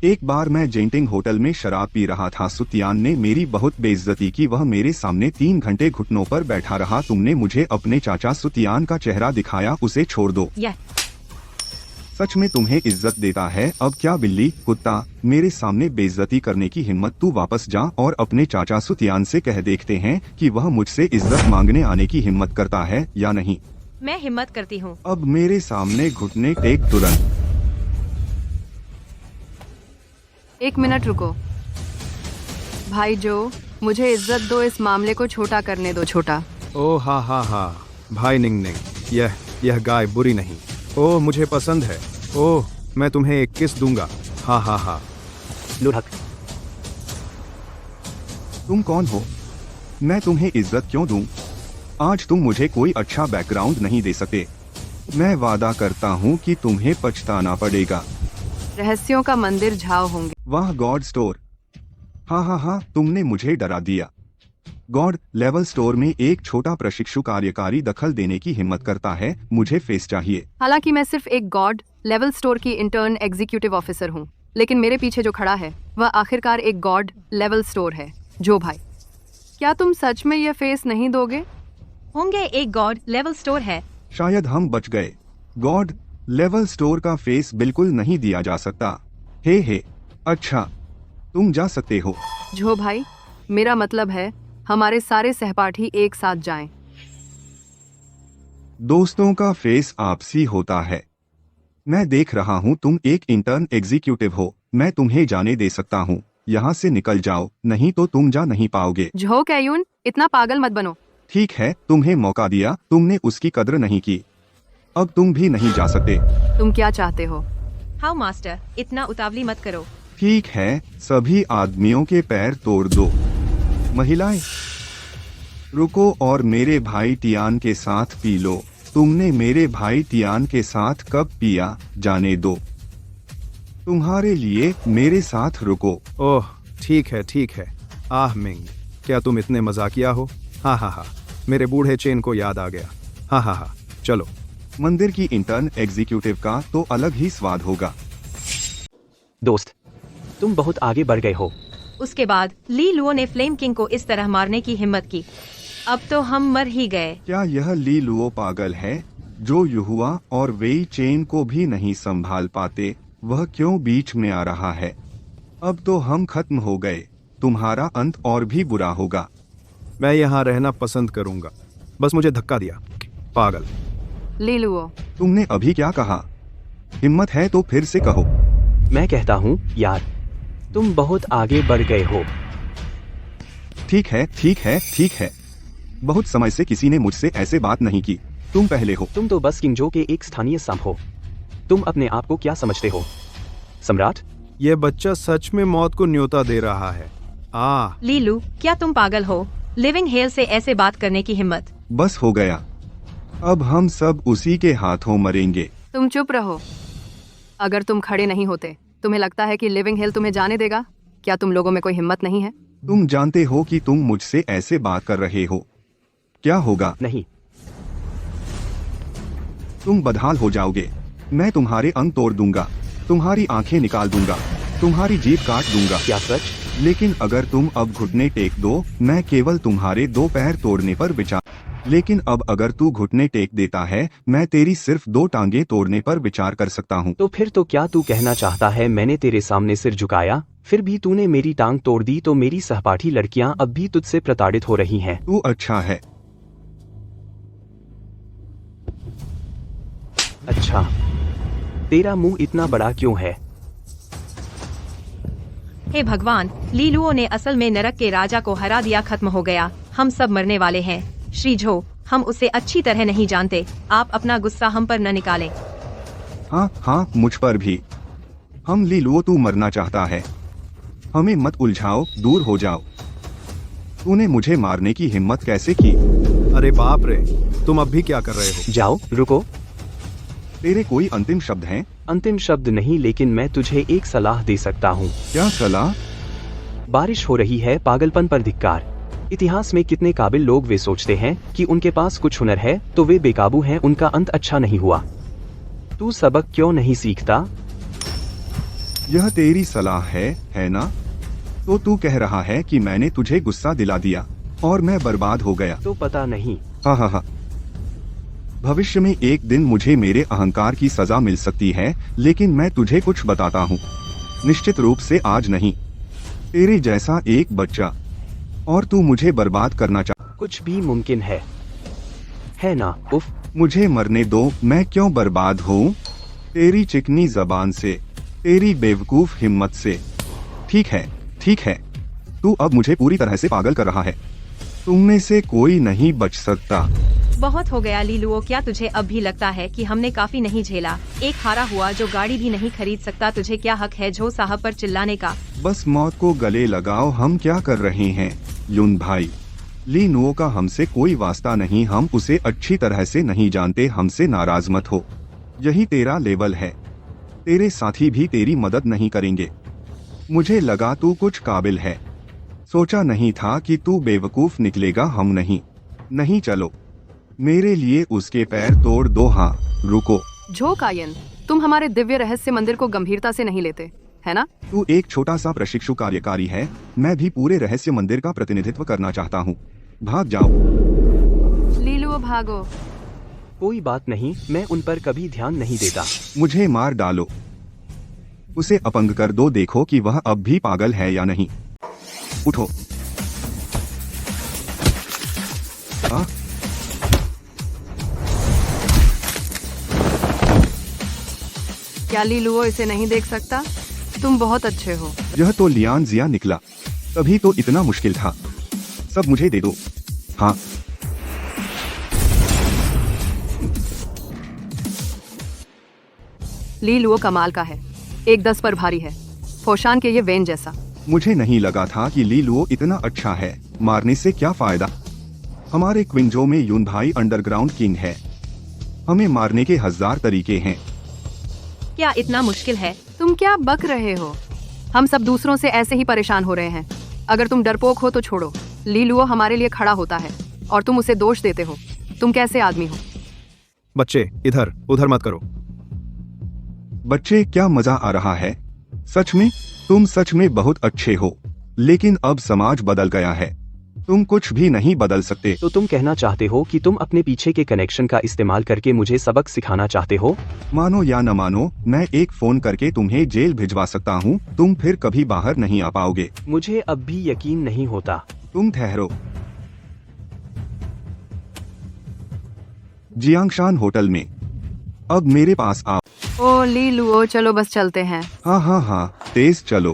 एक बार मैं जेंटिंग होटल में शराब पी रहा था, सुतियान ने मेरी बहुत बेइज्जती की। वह मेरे सामने 3 घंटे घुटनों पर बैठा रहा। तुमने मुझे अपने चाचा सुतियान का चेहरा दिखाया, उसे छोड़ दो। सच में तुम्हें इज्जत देता है। अब क्या बिल्ली, कुत्ता, मेरे सामने बेइज्जती करने की हिम्मत? तू वापस जा और अपने चाचा सुतियान से कह, देखते हैं कि वह मुझसे इज्जत मांगने आने की हिम्मत करता है या नहीं। मैं हिम्मत करती हूँ। अब मेरे सामने घुटने टेक तुरंत। 1 मिनट रुको भाई जो, मुझे इज्जत दो, इस मामले को छोटा करने दो। छोटा? ओह हा हा हा, भाई निंग निंग, यह गाय बुरी नहीं। ओह, मुझे पसंद है। ओह, मैं तुम्हें एक किस दूंगा। हा हा हा। लुढ़क, तुम कौन हो? मैं तुम्हें इज्जत क्यों दूं? आज तुम मुझे कोई अच्छा बैकग्राउंड नहीं दे सकते। मैं वादा करता हूँ कि तुम्हें पछताना पड़ेगा। रहस्यों का मंदिर झाव होंगे। वाह, गॉड स्टोर। हाँ हाँ हाँ, तुमने मुझे डरा दिया। गॉड लेवल स्टोर में एक छोटा प्रशिक्षु कार्यकारी दखल देने की हिम्मत करता है। मुझे फेस चाहिए। हालांकि मैं सिर्फ एक गॉड लेवल स्टोर की इंटर्न एग्जीक्यूटिव ऑफिसर हूँ, लेकिन मेरे पीछे जो खड़ा है वह आखिरकार एक गॉड लेवल स्टोर है। जो भाई, क्या तुम सच में यह फेस नहीं दोगे? होंगे एक गॉड लेवल स्टोर है। शायद हम बच गए। गॉड लेवल स्टोर का फेस बिल्कुल नहीं दिया जा सकता। हे, अच्छा, तुम जा सकते हो। जो भाई, मेरा मतलब है हमारे सारे सहपाठी एक साथ जाएं। दोस्तों का फेस आपसी होता है। मैं देख रहा हूँ तुम एक इंटर्न एग्जीक्यूटिव हो। मैं तुम्हें जाने दे सकता हूँ। यहाँ से निकल जाओ, नहीं तो तुम जा नहीं पाओगे। जो कैयून, इतना पागल मत बनो। ठीक है, तुम्हें मौका दिया, तुमने उसकी कद्र नहीं की। अब तुम भी नहीं जा सकते। तुम क्या चाहते हो? हाँ मास्टर, इतना उतावली मत करो। ठीक है, सभी आदमियों के पैर तोड़ दो। महिलाएं, रुको और मेरे भाई टियान के साथ पी लो। तुमने मेरे भाई टियान के साथ कब पिया, जाने दो। तुम्हारे लिए मेरे साथ रुको। ओह ठीक है। आह मिंग, क्या तुम इतने मजाकिया हो? हाँ, मेरे बूढ़े चेन को याद आ गया। हाँ, चलो। मंदिर की इंटर्न एग्जीक्यूटिव का तो अलग ही स्वाद होगा। दोस्त, तुम बहुत आगे बढ़ गए हो। उसके बाद ली लुओ ने फ्लेम किंग को इस तरह मारने की हिम्मत की। अब तो हम मर ही गए। क्या यह ली लुओ पागल है जो युहुआ और वेई चेन को भी नहीं संभाल पाते? वह क्यों बीच में आ रहा है? अब तो हम खत्म हो गए। तुम्हारा अंत और भी बुरा होगा। मैं यहाँ रहना पसंद करूंगा। बस मुझे धक्का दिया, पागल। ली लुओ, तुमने अभी क्या कहा? हिम्मत है तो फिर से कहो। मैं कहता हूँ यार, तुम बहुत आगे बढ़ गए हो। ठीक है। बहुत समय से किसी ने मुझसे ऐसे बात नहीं की। तुम पहले हो। तुम तो बस किंगजो के एक स्थानीय सांप हो। तुम अपने आप को क्या समझते हो, सम्राट? यह बच्चा सच में मौत को न्योता दे रहा है। लीलू, क्या तुम पागल हो? लिविंग हेल से ऐसे बात करने की हिम्मत? बस हो गया। अब हम सब उसी के हाथों मरेंगे। तुम चुप रहो। अगर तुम खड़े नहीं होते, तुम्हें लगता है कि लिविंग हेल तुम्हें जाने देगा? क्या तुम लोगों में कोई हिम्मत नहीं है? तुम जानते हो कि तुम मुझसे ऐसे बात कर रहे हो। क्या होगा? नहीं। तुम बदहाल हो जाओगे। मैं तुम्हारे अंग तोड़ दूंगा, तुम्हारी आंखें निकाल दूंगा, तुम्हारी जीभ काट दूंगा। क्या सच? लेकिन अगर तुम अब घुटने टेक दो, मैं केवल तुम्हारे 2 पैर तोड़ने पर विचार। लेकिन अब अगर तू घुटने टेक देता है, मैं तेरी सिर्फ 2 टांगे तोड़ने पर विचार कर सकता हूँ। तो फिर तो क्या तू कहना चाहता है मैंने तेरे सामने सिर झुकाया, फिर भी तूने मेरी टांग तोड़ दी, तो मेरी सहपाठी लड़कियां अब भी तुझसे प्रताड़ित हो रही हैं। तू अच्छा है। अच्छा, तेरा मुंह इतना बड़ा क्यों है? हे भगवान, लीलुओ ने असल में नरक के राजा को हरा दिया। खत्म हो गया। हम सब मरने वाले हैं। श्रीझो, हम उसे अच्छी तरह नहीं जानते। आप अपना गुस्सा हम पर न निकालें। हाँ, मुझ पर भी। हम लीलुओ, तू मरना चाहता है। हमें मत उलझाओ, दूर हो जाओ। तूने मुझे मारने की हिम्मत कैसे की? अरे बाप रे, तुम अब भी क्या कर रहे हो? जाओ, रुको। तेरे कोई अंतिम शब्द हैं? अंतिम शब्द नहीं, लेकिन मैं तुझे एक सलाह दे सकता हूँ। क्या सलाह? बारिश हो रही है, पागलपन पर धिक्कार। इतिहास में कितने काबिल लोग वे सोचते हैं कि उनके पास कुछ हुनर है तो वे बेकाबू हैं, उनका अंत अच्छा नहीं हुआ। तू सबक क्यों नहीं सीखता? यह तेरी सलाह है ना? तो तू कह रहा है कि मैंने तुझे गुस्सा दिला दिया और मैं बर्बाद हो गया। तो पता नहीं। हाँ। भविष्य में एक दिन मुझे मेरे अहंकार की सजा मिल सकती है, लेकिन मैं तुझे कुछ बताता हूँ। निश्चित रूप से आज नहीं। तेरे जैसा एक बच्चा, और तू मुझे बर्बाद करना कुछ भी मुमकिन है ना? उफ। मुझे मरने दो। मैं क्यों बर्बाद हूँ? तेरी चिकनी जबान से, तेरी बेवकूफ हिम्मत से। ठीक है। तू अब मुझे पूरी तरह से पागल कर रहा है। तुम में से कोई नहीं बच सकता। बहुत हो गया लीलुओ, क्या तुझे अब भी लगता है कि हमने काफी नहीं झेला? एक हारा हुआ जो गाड़ी भी नहीं खरीद सकता। तुझे क्या हक है झो साहब पर चिल्लाने का? बस मौत को गले लगाओ। हम क्या कर रहे हैं युन भाई? ली नुओ का हमसे कोई वास्ता नहीं। हम उसे अच्छी तरह से नहीं जानते। हमसे नाराज मत हो। यही तेरा लेवल है। तेरे साथी भी तेरी मदद नहीं करेंगे। मुझे लगा तू कुछ काबिल है। सोचा नहीं था कि तू बेवकूफ निकलेगा। हम नहीं चलो, मेरे लिए उसके पैर तोड़ दो। हाँ, रुको। झो कायन, तुम हमारे दिव्य रहस्य मंदिर को गंभीरता से नहीं लेते, है ना? तू एक छोटा सा प्रशिक्षु कार्यकारी है। मैं भी पूरे रहस्य मंदिर का प्रतिनिधित्व करना चाहता हूँ। भाग जाओ। लीलुओ, भागो। कोई बात नहीं, मैं उन पर कभी ध्यान नहीं देता। मुझे मार डालो, उसे अपंग कर दो। देखो कि वह अब भी पागल है या नहीं। उठो। क्या लीलुओ इसे नहीं देख सकता? तुम बहुत अच्छे हो। यह तो लियान जिया निकला। तभी तो इतना मुश्किल था। सब मुझे दे दो। हाँ। लीलुओ कमाल का है। एक 10 पर भारी है। फोशान के ये वेन जैसा। मुझे नहीं लगा था कि ली लुओ इतना अच्छा है। मारने से क्या फायदा? हमारे क्विंजो में यून भाई अंडरग्राउंड किंग है। हमें मारने के 1000 तरीके हैं। क्या इतना मुश्किल है? तुम क्या बक रहे हो? हम सब दूसरों से ऐसे ही परेशान हो रहे हैं। अगर तुम डरपोक हो तो छोड़ो। ली लुओ हमारे लिए खड़ा होता है और तुम उसे दोष देते हो। तुम कैसे आदमी हो? बच्चे इधर उधर मत करो। बच्चे, क्या मजा आ रहा है? सच में तुम सच में बहुत अच्छे हो, लेकिन अब समाज बदल गया है। तुम कुछ भी नहीं बदल सकते। तो तुम कहना चाहते हो कि तुम अपने पीछे के कनेक्शन का इस्तेमाल करके मुझे सबक सिखाना चाहते हो? मानो या न मानो, मैं एक फोन करके तुम्हें जेल भिजवा सकता हूँ। तुम फिर कभी बाहर नहीं आ पाओगे। मुझे अब भी यकीन नहीं होता। तुम ठहरो। जियांगशान होटल में। अब मेरे पास आओ। ओ ली लुओ, चलो बस चलते हैं। हाँ, तेज चलो।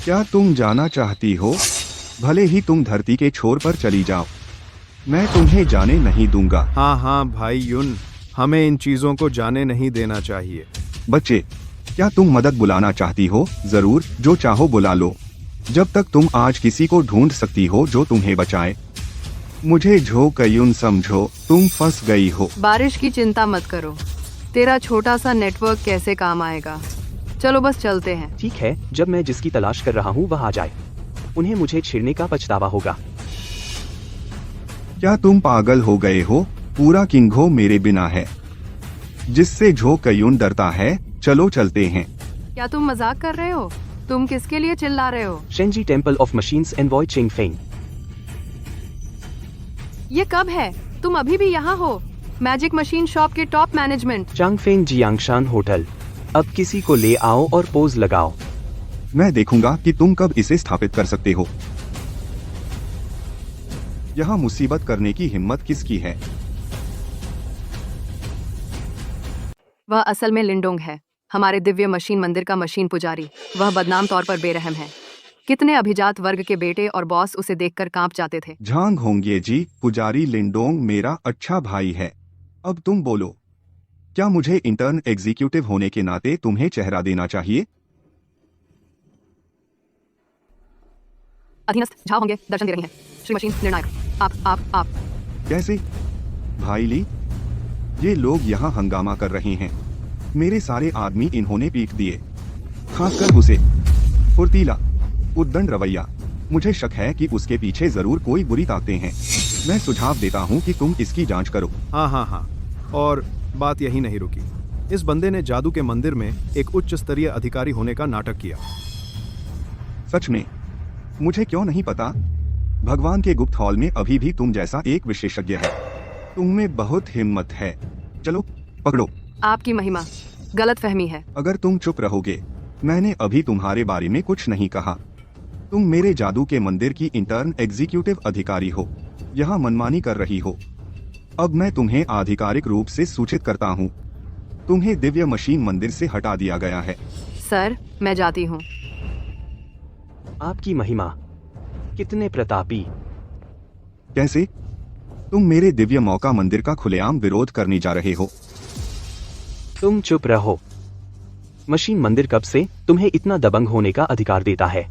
क्या तुम जाना चाहती हो? भले ही तुम धरती के छोर पर चली जाओ, मैं तुम्हें जाने नहीं दूंगा। हाँ भाई युन, हमें इन चीजों को जाने नहीं देना चाहिए। बच्चे, क्या तुम मदद बुलाना चाहती हो? जरूर, जो चाहो बुला लो। जब तक तुम आज किसी को ढूंढ सकती हो जो तुम्हें बचाए। मुझे झो कयुन समझो, तुम फंस गई हो। बारिश की चिंता मत करो। तेरा छोटा सा नेटवर्क कैसे काम आएगा? चलो बस चलते हैं। ठीक है, जब मैं जिसकी तलाश कर रहा हूँ वह आ जाए, उन्हें मुझे छेड़ने का पछतावा होगा। क्या तुम पागल हो गए हो? पूरा किंघो मेरे बिना है, जिससे झो कयुन डरता है। चलो चलते हैं। क्या तुम मजाक कर रहे हो? तुम किसके लिए चिल्ला रहे हो? Shenji temple of machines envoy Ching Feng. ये कब है? तुम अभी भी यहाँ हो? मैजिक मशीन शॉप के top management. Changfeng Jiangshan hotel. अब किसी को ले आओ और पोज लगाओ। मैं देखूंगा कि तुम कब इसे स्थापित कर सकते हो। यहाँ मुसीबत करने की हिम्मत किसकी है? वह असल में लिंडोंग है, हमारे दिव्य मशीन मंदिर का मशीन पुजारी। वह बदनाम तौर पर बेरहम है। कितने अभिजात वर्ग के बेटे और बॉस उसे देखकर कांप जाते थे। झांग होंगे जी, पुजारी लिंडोंग मेरा अच्छा भाई है। अब तुम बोलो, क्या मुझे इंटर्न एग्जीक्यूटिव होने के नाते तुम्हें चेहरा देना चाहिए? अधीनस्थ झाओ होंगे दर्शन दे रही हैं। श्री मशीन निर्णायक, आप कैसे? भाई ली, ये लोग यहाँ हंगामा कर रहे हैं। मेरे सारे आदमी इन्होंने पीट दिए, खासकर उसे। फुर्तीला, उद्दंड रवैया। मुझे शक है कि उसके पीछे जरूर कोई बुरी ताकतें हैं। मैं सुझाव देता हूँ कि तुम इसकी जांच करो। हाँ, और बात यही नहीं रुकी। इस बंदे ने जादू के मंदिर में एक उच्च स्तरीय अधिकारी होने का नाटक किया। सच में? मुझे क्यों नहीं पता? भगवान के गुप्त हॉल में अभी भी तुम जैसा एक विशेषज्ञ है। तुम में बहुत हिम्मत है। चलो पकड़ो। आपकी महिमा। गलत फहमी है। अगर तुम चुप रहोगे, मैंने अभी तुम्हारे बारे में कुछ नहीं कहा। तुम मेरे जादू के मंदिर की इंटर्न एग्जीक्यूटिव अधिकारी हो, यहाँ मनमानी कर रही हो। अब मैं तुम्हें आधिकारिक रूप से सूचित करता हूँ, तुम्हें दिव्य मशीन मंदिर से हटा दिया गया है। सर, मैं जाती हूँ। आपकी महिमा। कितने प्रतापी। कैसे? तुम मेरे दिव्य मौका मंदिर का खुलेआम विरोध करने जा रहे हो। तुम चुप रहो। मशीन मंदिर कब से तुम्हें इतना दबंग होने का अधिकार देता है?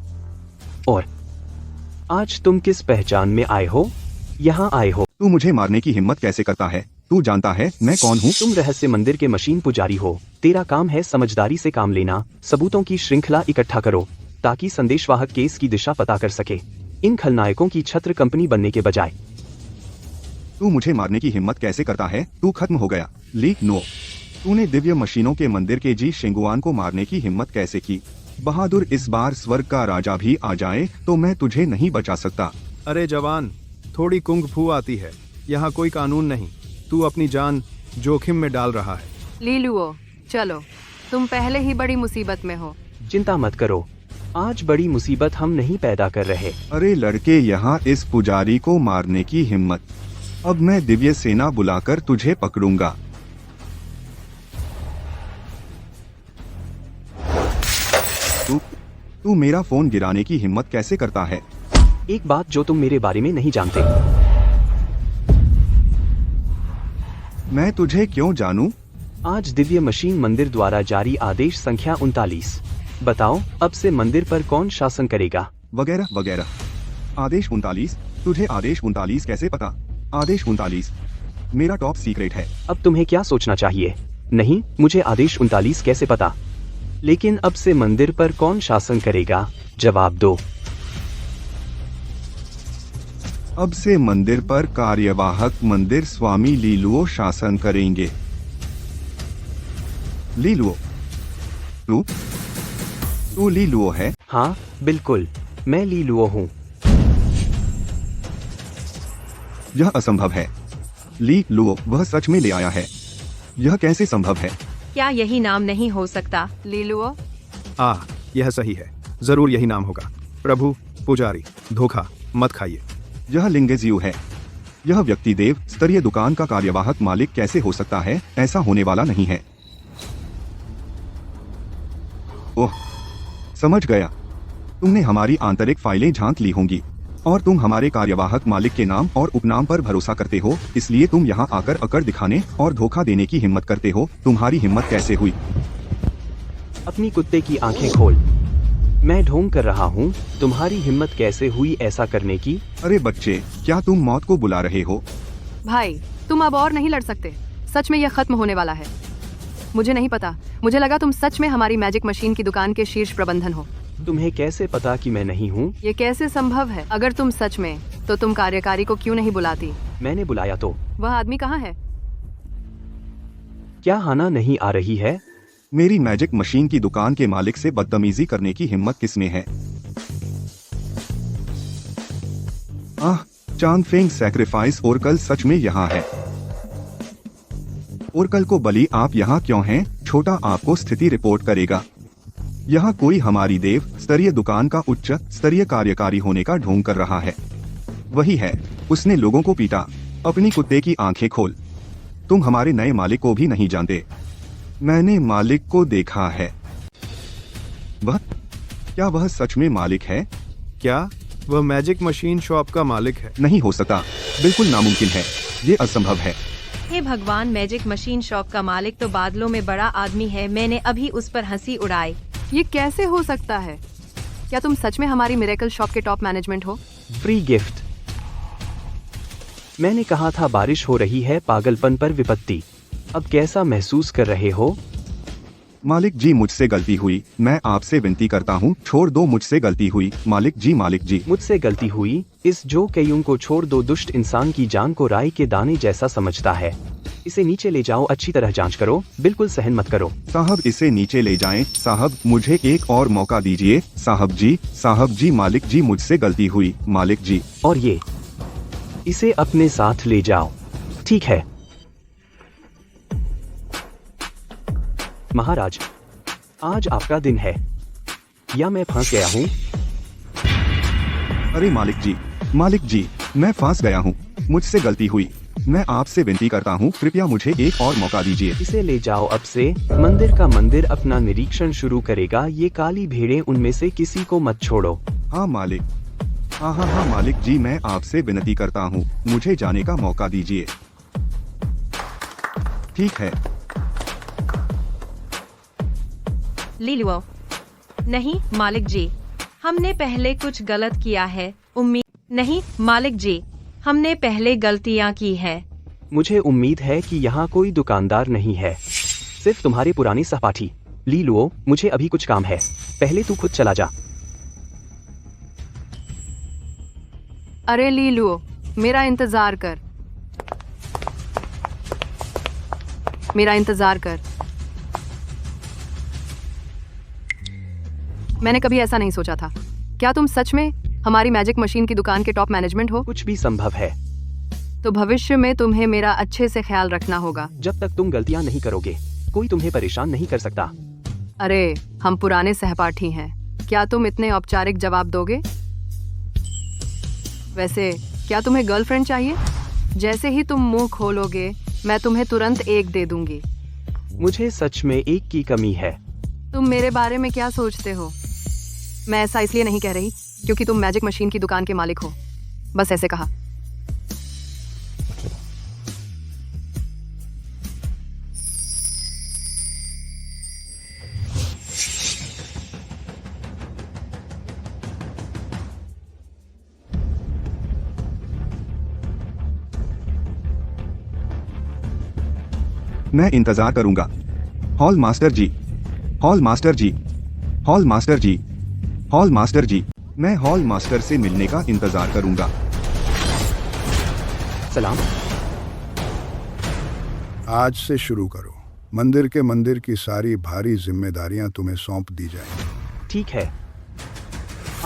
और आज तुम किस पहचान में आए हो? यहाँ आए हो? तू मुझे मारने की हिम्मत कैसे करता है? तू जानता है मैं कौन हूँ? तुम रहस्य मंदिर के मशीन पुजारी हो। तेरा काम है समझदारी से काम लेना। सबूतों की श्रृंखला इकट्ठा करो ताकि संदेशवाहक केस की दिशा पता कर सके, इन खलनायकों की छत्र कंपनी बनने के बजाय। तू मुझे मारने की हिम्मत कैसे करता है? तू खत्म हो गया। ली नो, तूने दिव्य मशीनों के मंदिर के जी शिंगुआन को मारने की हिम्मत कैसे की? बहादुर, इस बार स्वर्ग का राजा भी आ जाए तो मैं तुझे नहीं बचा सकता। अरे जवान, थोड़ी कुंग फू आती है। यहाँ कोई कानून नहीं। तू अपनी जान जोखिम में डाल रहा है। ली लुओ, चलो, तुम पहले ही बड़ी मुसीबत में हो। चिंता मत करो, आज बड़ी मुसीबत हम नहीं पैदा कर रहे। अरे लड़के, यहाँ इस पुजारी को मारने की हिम्मत। अब मैं दिव्य सेना बुलाकर तुझे पकड़ूंगा। तू मेरा फोन गिराने की हिम्मत कैसे करता है? एक बात जो तुम मेरे बारे में नहीं जानते। मैं तुझे क्यों जानूं? आज दिव्य मशीन मंदिर द्वारा जारी आदेश संख्या 39 बताओ, अब से मंदिर पर कौन शासन करेगा? वगैरह वगैरह। आदेश 39। तुझे आदेश 39 कैसे पता? आदेश 39 मेरा टॉप सीक्रेट है। अब तुम्हें क्या सोचना चाहिए? नहीं, मुझे आदेश 39 कैसे पता? लेकिन अब से मंदिर पर कौन शासन करेगा? जवाब दो। अब से मंदिर पर कार्यवाहक मंदिर स्वामी लीलुओ शासन करेंगे। लीलुओ? तू लीलुओ है? हाँ, बिल्कुल, मैं लीलुओ हूँ। यह असंभव है। लीलुओ वह सच में ले आया है। यह कैसे संभव है? क्या यही नाम नहीं हो सकता? लीलुओ, यह सही है, जरूर यही नाम होगा। प्रभु, पुजारी, धोखा मत खाइए। यह लिंगेजियू है। यह व्यक्ति देव स्तरीय दुकान का कार्यवाहक मालिक कैसे हो सकता है? ऐसा होने वाला नहीं है। ओह, समझ गया। तुमने हमारी आंतरिक फाइलें झांक ली होंगी और तुम हमारे कार्यवाहक मालिक के नाम और उपनाम पर भरोसा करते हो, इसलिए तुम यहाँ आकर अकड़ दिखाने और धोखा देने की हिम्मत करते हो। तुम्हारी हिम्मत कैसे हुई? अपनी कुत्ते की आंखें खोल। मैं ढोंग कर रहा हूँ। तुम्हारी हिम्मत कैसे हुई ऐसा करने की? अरे बच्चे, क्या तुम मौत को बुला रहे हो? भाई, तुम अब और नहीं लड़ सकते। सच में यह खत्म होने वाला है। मुझे नहीं पता, मुझे लगा तुम सच में हमारी मैजिक मशीन की दुकान के शीर्ष प्रबंधन हो। तुम्हें कैसे पता कि मैं नहीं हूँ? ये कैसे संभव है? अगर तुम सच में, तो तुम कार्यकारी को क्यों नहीं बुलाती? मैंने बुलाया तो। वह आदमी कहाँ है? क्या हाना नहीं आ रही है? मेरी मैजिक मशीन की दुकान के मालिक से बदतमीजी करने की हिम्मत किसमें है? चांगफेंग सैक्रिफाइस ओरकल सच में यहाँ है। ओरकल को बलि, आप यहाँ क्यों हैं? छोटा आपको स्थिति रिपोर्ट करेगा। यहाँ कोई हमारी देव स्तरीय दुकान का उच्च स्तरीय कार्यकारी होने का ढोंग कर रहा है। वही है, उसने लोगों को पीटा। अपनी कुत्ते की आंखें खोल। तुम हमारे नए मालिक को भी नहीं जानते। मैंने मालिक को देखा है। क्या वह सच में मालिक है? क्या वह मैजिक मशीन शॉप का मालिक है? नहीं हो सकता, बिल्कुल नामुमकिन है। ये असंभव है। हे भगवान, मैजिक मशीन शॉप का मालिक तो बादलों में बड़ा आदमी है। मैंने अभी उस पर हंसी उड़ाई। ये कैसे हो सकता है? क्या तुम सच में हमारी मिरेकल शॉप के टॉप मैनेजमेंट हो? Free gift. मैंने कहा था बारिश हो रही है, पागलपन पर विपत्ति। अब कैसा महसूस कर रहे हो? मालिक जी, मुझसे गलती हुई। मैं आपसे विनती करता हूँ, छोड़ दो। मुझसे गलती हुई मालिक जी। मालिक जी, मुझसे गलती हुई। इस जो कयूं को छोड़ दो। दुष्ट इंसान की जान को राई के दाने जैसा समझता है। इसे नीचे ले जाओ, अच्छी तरह जांच करो, बिल्कुल सहन मत करो। साहब, इसे नीचे ले जाएं। साहब, मुझे एक और मौका दीजिए। साहब जी। मालिक जी, मुझसे गलती हुई। मालिक जी। और ये, इसे अपने साथ ले जाओ। ठीक है महाराज, आज आपका दिन है, या मैं फंस गया हूँ? अरे मालिक जी, मैं फंस गया हूँ। मुझसे गलती हुई। मैं आपसे विनती करता हूँ, कृपया मुझे एक और मौका दीजिए। इसे ले जाओ। अब से मंदिर का मंदिर अपना निरीक्षण शुरू करेगा। ये काली भेड़ें, उनमें से किसी को मत छोड़ो। हाँ मालिक। हाँ मालिक जी, मैं आपसे विनती करता हूँ, मुझे जाने का मौका दीजिए। ठीक है। लीलुओ, नहीं मालिक जी, हमने पहले कुछ गलत किया है। उम्मीद नहीं मालिक जी, हमने पहले गलतियाँ की है। मुझे उम्मीद है कि यहाँ कोई दुकानदार नहीं है, सिर्फ तुम्हारे पुराने सहपाठी। लीलुओ, मुझे अभी कुछ काम है, पहले तू खुद चला जा। अरे लीलुओ, मेरा इंतजार कर। मैंने कभी ऐसा नहीं सोचा था। क्या तुम सच में हमारी मैजिक मशीन की दुकान के टॉप मैनेजमेंट हो? कुछ भी संभव है। तो भविष्य में तुम्हें मेरा अच्छे से ख्याल रखना होगा। जब तक तुम गलतियां नहीं करोगे, कोई तुम्हें परेशान नहीं कर सकता। अरे, हम पुराने सहपाठी हैं, क्या तुम इतने औपचारिक जवाब दोगे? वैसे क्या तुम्हें गर्लफ्रेंड चाहिए? जैसे ही तुम मुंह खोलोगे, मैं तुम्हें तुरंत एक दे दूंगी। मुझे सच में एक की कमी है। तुम मेरे बारे में क्या सोचते हो? मैं ऐसा इसलिए नहीं कह रही क्योंकि तुम मैजिक मशीन की दुकान के मालिक हो, बस ऐसे कहा। मैं इंतजार करूंगा। हॉल मास्टर जी, हॉल मास्टर जी, हॉल मास्टर जी, हॉल मास्टर जी, मैं हॉल मास्टर से मिलने का इंतजार करूंगा। सलाम। आज से शुरू करो। मंदिर की सारी भारी जिम्मेदारियां तुम्हें सौंप दी जाएंगी। ठीक है,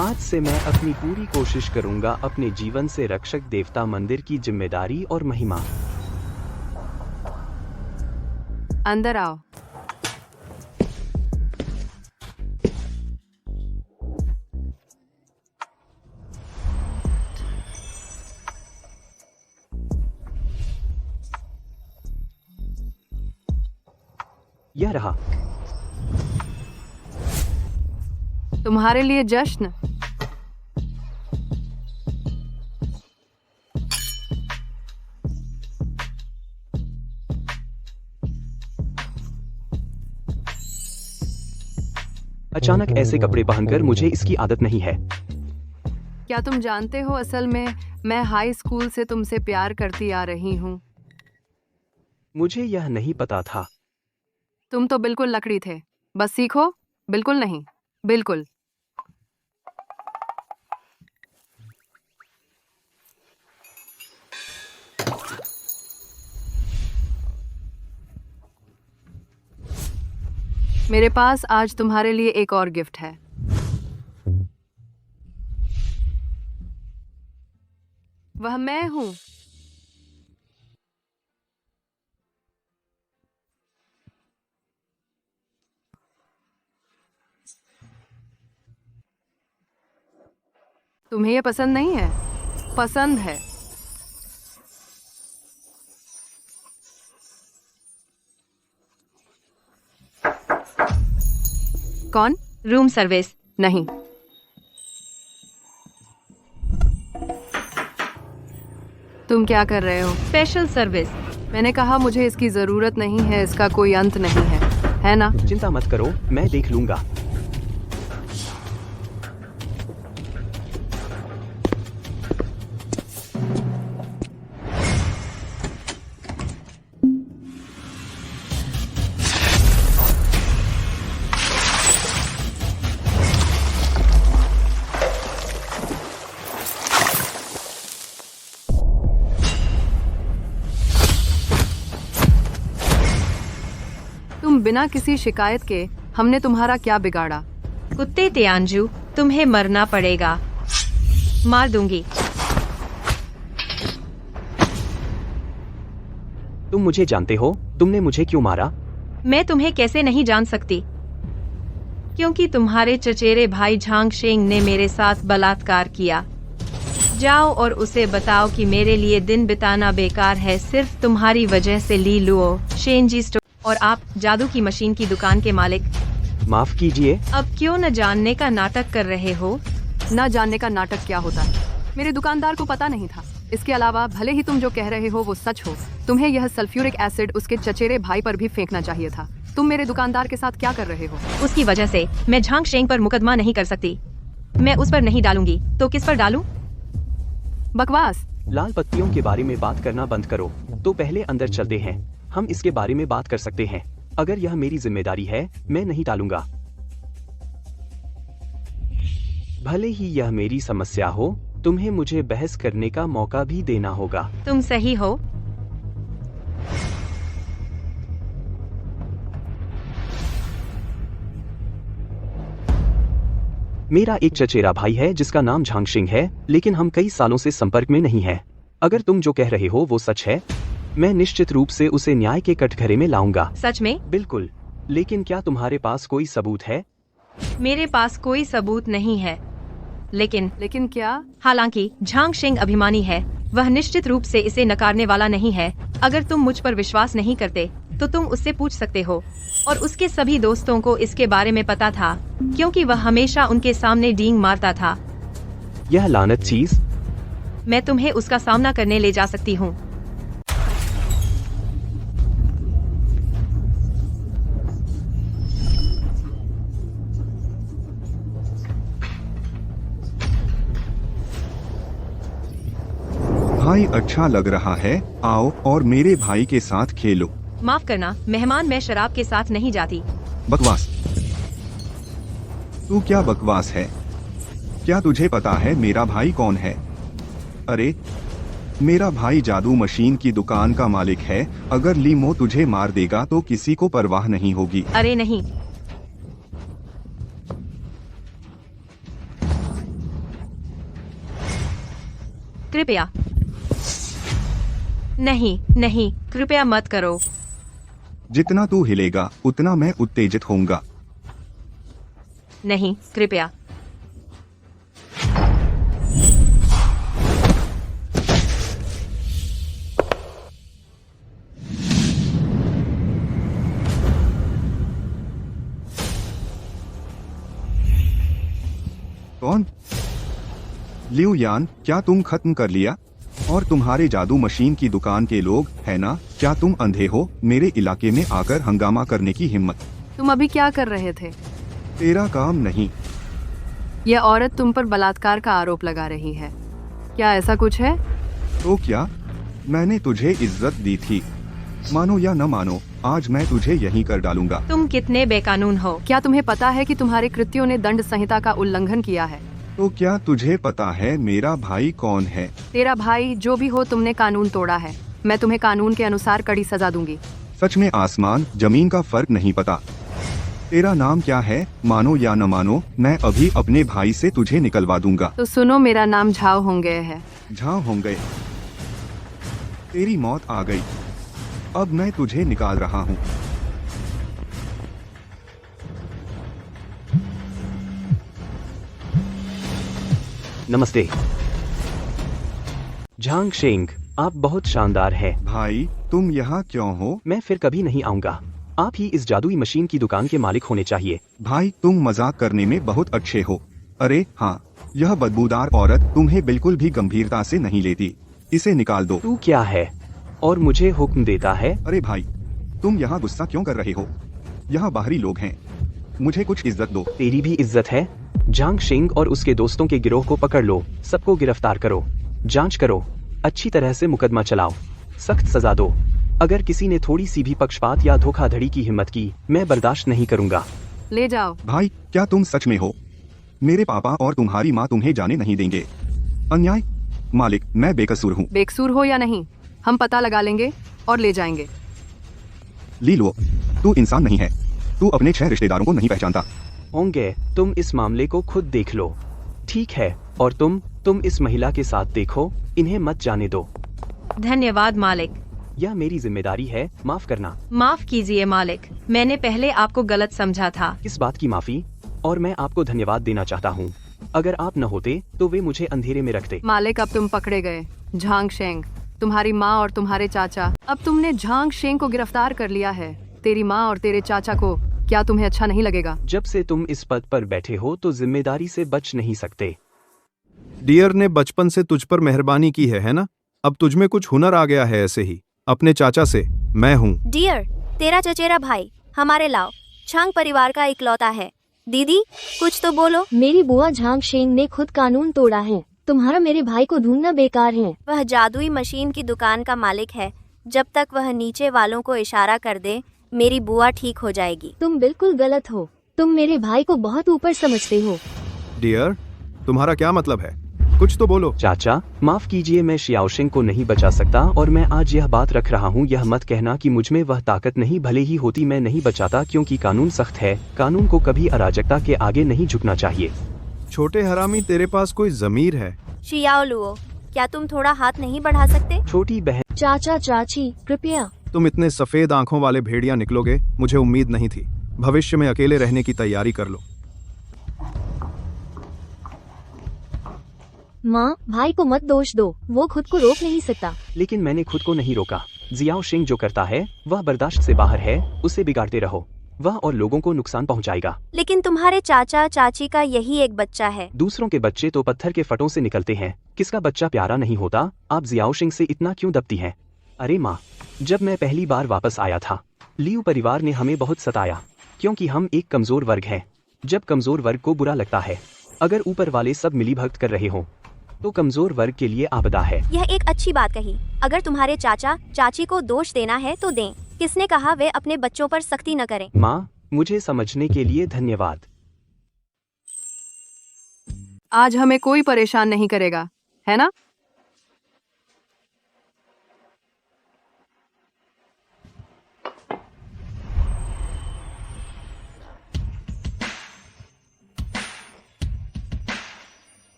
आज से मैं अपनी पूरी कोशिश करूंगा अपने जीवन से रक्षक देवता मंदिर की जिम्मेदारी और महिमा। अंदर आओ। यह रहा तुम्हारे लिए जश्न। अचानक ऐसे कपड़े पहनकर मुझे इसकी आदत नहीं है। क्या तुम जानते हो, असल में मैं हाई स्कूल से तुमसे प्यार करती आ रही हूँ। मुझे यह नहीं पता था। तुम तो बिल्कुल लकड़ी थे। बस सीखो। बिल्कुल नहीं, बिल्कुल। मेरे पास आज तुम्हारे लिए एक और गिफ्ट है। वह मैं हूं। तुम्हें यह पसंद नहीं है? पसंद है। कौन? Room service. नहीं। तुम क्या कर रहे हो? Special service. मैंने कहा मुझे इसकी जरूरत नहीं है, इसका कोई अंत नहीं है ना? चिंता मत करो, मैं देख लूंगा। तुम बिना किसी शिकायत के, हमने तुम्हारा क्या बिगाड़ा? कुत्ते तियांजू, तुम्हें मरना पड़ेगा। मार दूंगी। तुम मुझे जानते हो, तुमने मुझे क्यों मारा? मैं तुम्हें कैसे नहीं जान सकती, क्योंकि तुम्हारे चचेरे भाई झांग शेंग ने मेरे साथ बलात्कार किया। जाओ और उसे बताओ कि मेरे लिए दिन बिताना बेकार है, सिर्फ तुम्हारी वजह से। ली लुओ, शेंजी स्टोर। और आप जादू की मशीन की दुकान के मालिक। माफ कीजिए। अब क्यों न जानने का नाटक कर रहे हो? न जानने का नाटक क्या होता है? मेरे दुकानदार को पता नहीं था। इसके अलावा भले ही तुम जो कह रहे हो वो सच हो, तुम्हें यह सल्फ्यूरिक एसिड उसके चचेरे भाई पर भी फेंकना चाहिए था। तुम मेरे दुकानदार के साथ क्या कर रहे हो? उसकी वजह से मैं झांग शेंग पर मुकदमा नहीं कर सकती। मैं उस पर नहीं डालूंगी, तो किस पर डालूं? बकवास। लाल पत्तियों के बारे में बात करना बंद करो। तो पहले अंदर चलते हैं, हम इसके बारे में बात कर सकते हैं। अगर यह मेरी जिम्मेदारी है, मैं नहीं टालूंगा। भले ही यह मेरी समस्या हो, तुम्हें मुझे बहस करने का मौका भी देना होगा। तुम सही हो। मेरा एक चचेरा भाई है जिसका नाम झांगशिंग है, लेकिन हम कई सालों से संपर्क में नहीं है। अगर तुम जो कह रहे हो वो सच है, मैं निश्चित रूप से उसे न्याय के कटघरे में लाऊंगा। सच में? बिल्कुल। लेकिन क्या तुम्हारे पास कोई सबूत है? मेरे पास कोई सबूत नहीं है। लेकिन क्या? हालांकि झांग शेंग अभिमानी है, वह निश्चित रूप से इसे नकारने वाला नहीं है। अगर तुम मुझ पर विश्वास नहीं करते, तो तुम उससे पूछ सकते हो। और उसके सभी दोस्तों को इसके बारे में पता था, क्योंकि वह हमेशा उनके सामने डींग मारता था। यह लानत चीज। मैं तुम्हें उसका सामना करने ले जा सकती हूँ। भाई अच्छा लग रहा है, आओ और मेरे भाई के साथ खेलो। माफ करना मेहमान, मैं शराब के साथ नहीं जाती। बकवास। तू क्या बकवास है? क्या तुझे पता है मेरा भाई कौन है? अरे, मेरा भाई जादू मशीन की दुकान का मालिक है। अगर लीमो तुझे मार देगा तो किसी को परवाह नहीं होगी। अरे नहीं, कृपया नहीं नहीं, कृपया मत करो। जितना तू हिलेगा उतना मैं उत्तेजित होऊंगा। नहीं, कृपया। कौन? लिऊ यान, क्या तुम खत्म कर लिया? और तुम्हारे जादू मशीन की दुकान के लोग, है ना? क्या तुम अंधे हो? मेरे इलाके में आकर हंगामा करने की हिम्मत? तुम अभी क्या कर रहे थे? तेरा काम नहीं। यह औरत तुम पर बलात्कार का आरोप लगा रही है। क्या ऐसा कुछ है? तो क्या? मैंने तुझे इज्जत दी थी। मानो या न मानो, आज मैं तुझे यहीं कर डालूंगा। तुम कितने बेकानून हो। क्या तुम्हें पता है कि तुम्हारे कृत्यों ने दंड संहिता का उल्लंघन किया है? तो क्या तुझे पता है मेरा भाई कौन है? तेरा भाई जो भी हो, तुमने कानून तोड़ा है। मैं तुम्हें कानून के अनुसार कड़ी सजा दूंगी। सच में आसमान जमीन का फर्क नहीं पता। तेरा नाम क्या है? मानो या न मानो, मैं अभी अपने भाई से तुझे निकलवा दूंगा। तो सुनो, मेरा नाम झाओ होंगे है। झाँव होंगे। तेरी मौत आ गई। अब मैं तुझे निकाल रहा हूँ। नमस्ते झांग शेंग, आप बहुत शानदार है। भाई, तुम यहाँ क्यों हो? मैं फिर कभी नहीं आऊंगा। आप ही इस जादुई मशीन की दुकान के मालिक होने चाहिए। भाई, तुम मजाक करने में बहुत अच्छे हो। अरे हाँ, यह बदबूदार औरत तुम्हें बिल्कुल भी गंभीरता से नहीं लेती। इसे निकाल दो। तू क्या है और मुझे हुक्म देता है? अरे भाई, तुम यहाँ गुस्सा क्यों कर रहे हो? यहाँ बाहरी लोग हैं। मुझे कुछ इज्जत दो। तेरी भी इज्जत है। झांग शेंग और उसके दोस्तों के गिरोह को पकड़ लो। सबको गिरफ्तार करो, जांच करो, अच्छी तरह से मुकदमा चलाओ, सख्त सजा दो। अगर किसी ने थोड़ी सी भी पक्षपात या धोखाधड़ी की हिम्मत की, मैं बर्दाश्त नहीं करूंगा। ले जाओ। भाई, क्या तुम सच में हो? मेरे पापा और तुम्हारी माँ तुम्हें जाने नहीं देंगे। अन्याय। मालिक, मैं बेकसूर हूँ। बेकसूर हो या नहीं, हम पता लगा लेंगे और ले जाएंगे। लीलो, तू इंसान नहीं है। तू अपने 6 रिश्तेदारों को नहीं पहचानता। होंगे, तुम इस मामले को खुद देख लो। ठीक है, और तुम इस महिला के साथ देखो, इन्हें मत जाने दो। धन्यवाद मालिक। यह मेरी जिम्मेदारी है, माफ करना। माफ कीजिए मालिक, मैंने पहले आपको गलत समझा था। इस बात की माफी, और मैं आपको धन्यवाद देना चाहता हूँ। अगर आप न होते तो वे मुझे अंधेरे में रखते। मालिक, अब तुम पकड़े गए। झांग शेंग, तुम्हारी माँ और तुम्हारे चाचा, अब तुमने झांग शेंग को गिरफ्तार कर लिया है। तेरी माँ और तेरे चाचा को क्या तुम्हें अच्छा नहीं लगेगा? जब से तुम इस पद पर बैठे हो तो जिम्मेदारी से बच नहीं सकते। डियर ने बचपन से तुझ पर मेहरबानी की है ना? अब तुझ में कुछ हुनर आ गया है। ऐसे ही अपने चाचा से, मैं हूँ। डियर, तेरा चचेरा भाई हमारे लाओ छांग परिवार का इकलौता है। दीदी, कुछ तो बोलो। मेरी बुआ झांग शेंग ने खुद कानून तोड़ा है। तुम्हारा मेरे भाई को ढूंढना बेकार है। वह जादुई मशीन की दुकान का मालिक है। जब तक वह नीचे वालों को इशारा कर दे, मेरी बुआ ठीक हो जाएगी। तुम बिल्कुल गलत हो। तुम मेरे भाई को बहुत ऊपर समझते हो। डियर, तुम्हारा क्या मतलब है? कुछ तो बोलो। चाचा, माफ कीजिए, मैं शियाओशिंग को नहीं बचा सकता और मैं आज यह बात रख रहा हूँ। यह मत कहना कि मुझ में वह ताकत नहीं, भले ही होती मैं नहीं बचाता, क्योंकि कानून सख्त है। कानून को कभी अराजकता के आगे नहीं झुकना चाहिए। छोटे हरामी, तेरे पास कोई जमीर है? शियाओ लुओ, क्या तुम थोड़ा हाथ नहीं बढ़ा सकते? छोटी बहन, चाचा चाची, कृपया। तुम इतने सफेद आंखों वाले भेड़िया निकलोगे, मुझे उम्मीद नहीं थी। भविष्य में अकेले रहने की तैयारी कर लो। माँ, भाई को मत दोष दो, वो खुद को रोक नहीं सकता। लेकिन मैंने खुद को नहीं रोका। जियाओ शिंग जो करता है वह बर्दाश्त से बाहर है। उसे बिगाड़ते रहो, वह और लोगों को नुकसान पहुंचाएगा। लेकिन तुम्हारे चाचा चाची का यही एक बच्चा है। दूसरों के बच्चे तो पत्थर के फटों से निकलते हैं। किसका बच्चा प्यारा नहीं होता? आप जियाओ शिंग से इतना क्यों दबती हैं? अरे माँ, जब मैं पहली बार वापस आया था, लियू परिवार ने हमें बहुत सताया, क्योंकि हम एक कमजोर वर्ग हैं। जब कमजोर वर्ग को बुरा लगता है, अगर ऊपर वाले सब मिलीभगत कर रहे हो, तो कमजोर वर्ग के लिए आपदा है। यह एक अच्छी बात कही। अगर तुम्हारे चाचा चाची को दोष देना है तो दें। किसने कहा वे अपने बच्चों पर सख्ती न करें? माँ, मुझे समझने के लिए धन्यवाद। आज हमें कोई परेशान नहीं करेगा, है ना?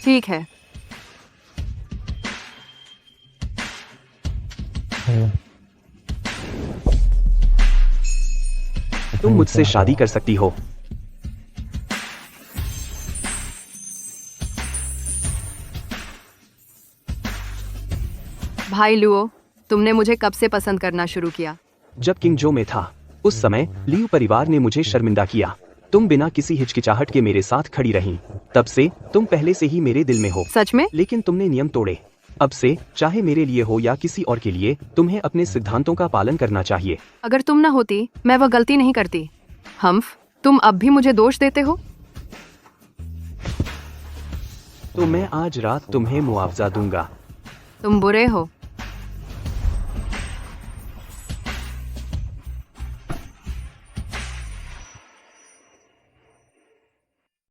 ठीक है। तुम मुझसे शादी कर सकती हो। भाई लुओ, तुमने मुझे कब से पसंद करना शुरू किया? जब किंग जो में था, उस समय लियू परिवार ने मुझे शर्मिंदा किया। तुम बिना किसी हिचकिचाहट के मेरे साथ खड़ी रहीं। तब से तुम पहले से ही मेरे दिल में हो। सच में? लेकिन तुमने नियम तोड़े। अब से चाहे मेरे लिए हो या किसी और के लिए, तुम्हें अपने सिद्धांतों का पालन करना चाहिए। अगर तुम ना होती, मैं वह गलती नहीं करती। हम्फ, तुम अब भी मुझे दोष देते हो? तो मैं आज रात तुम्हें मुआवजा दूंगा। तुम बुरे हो।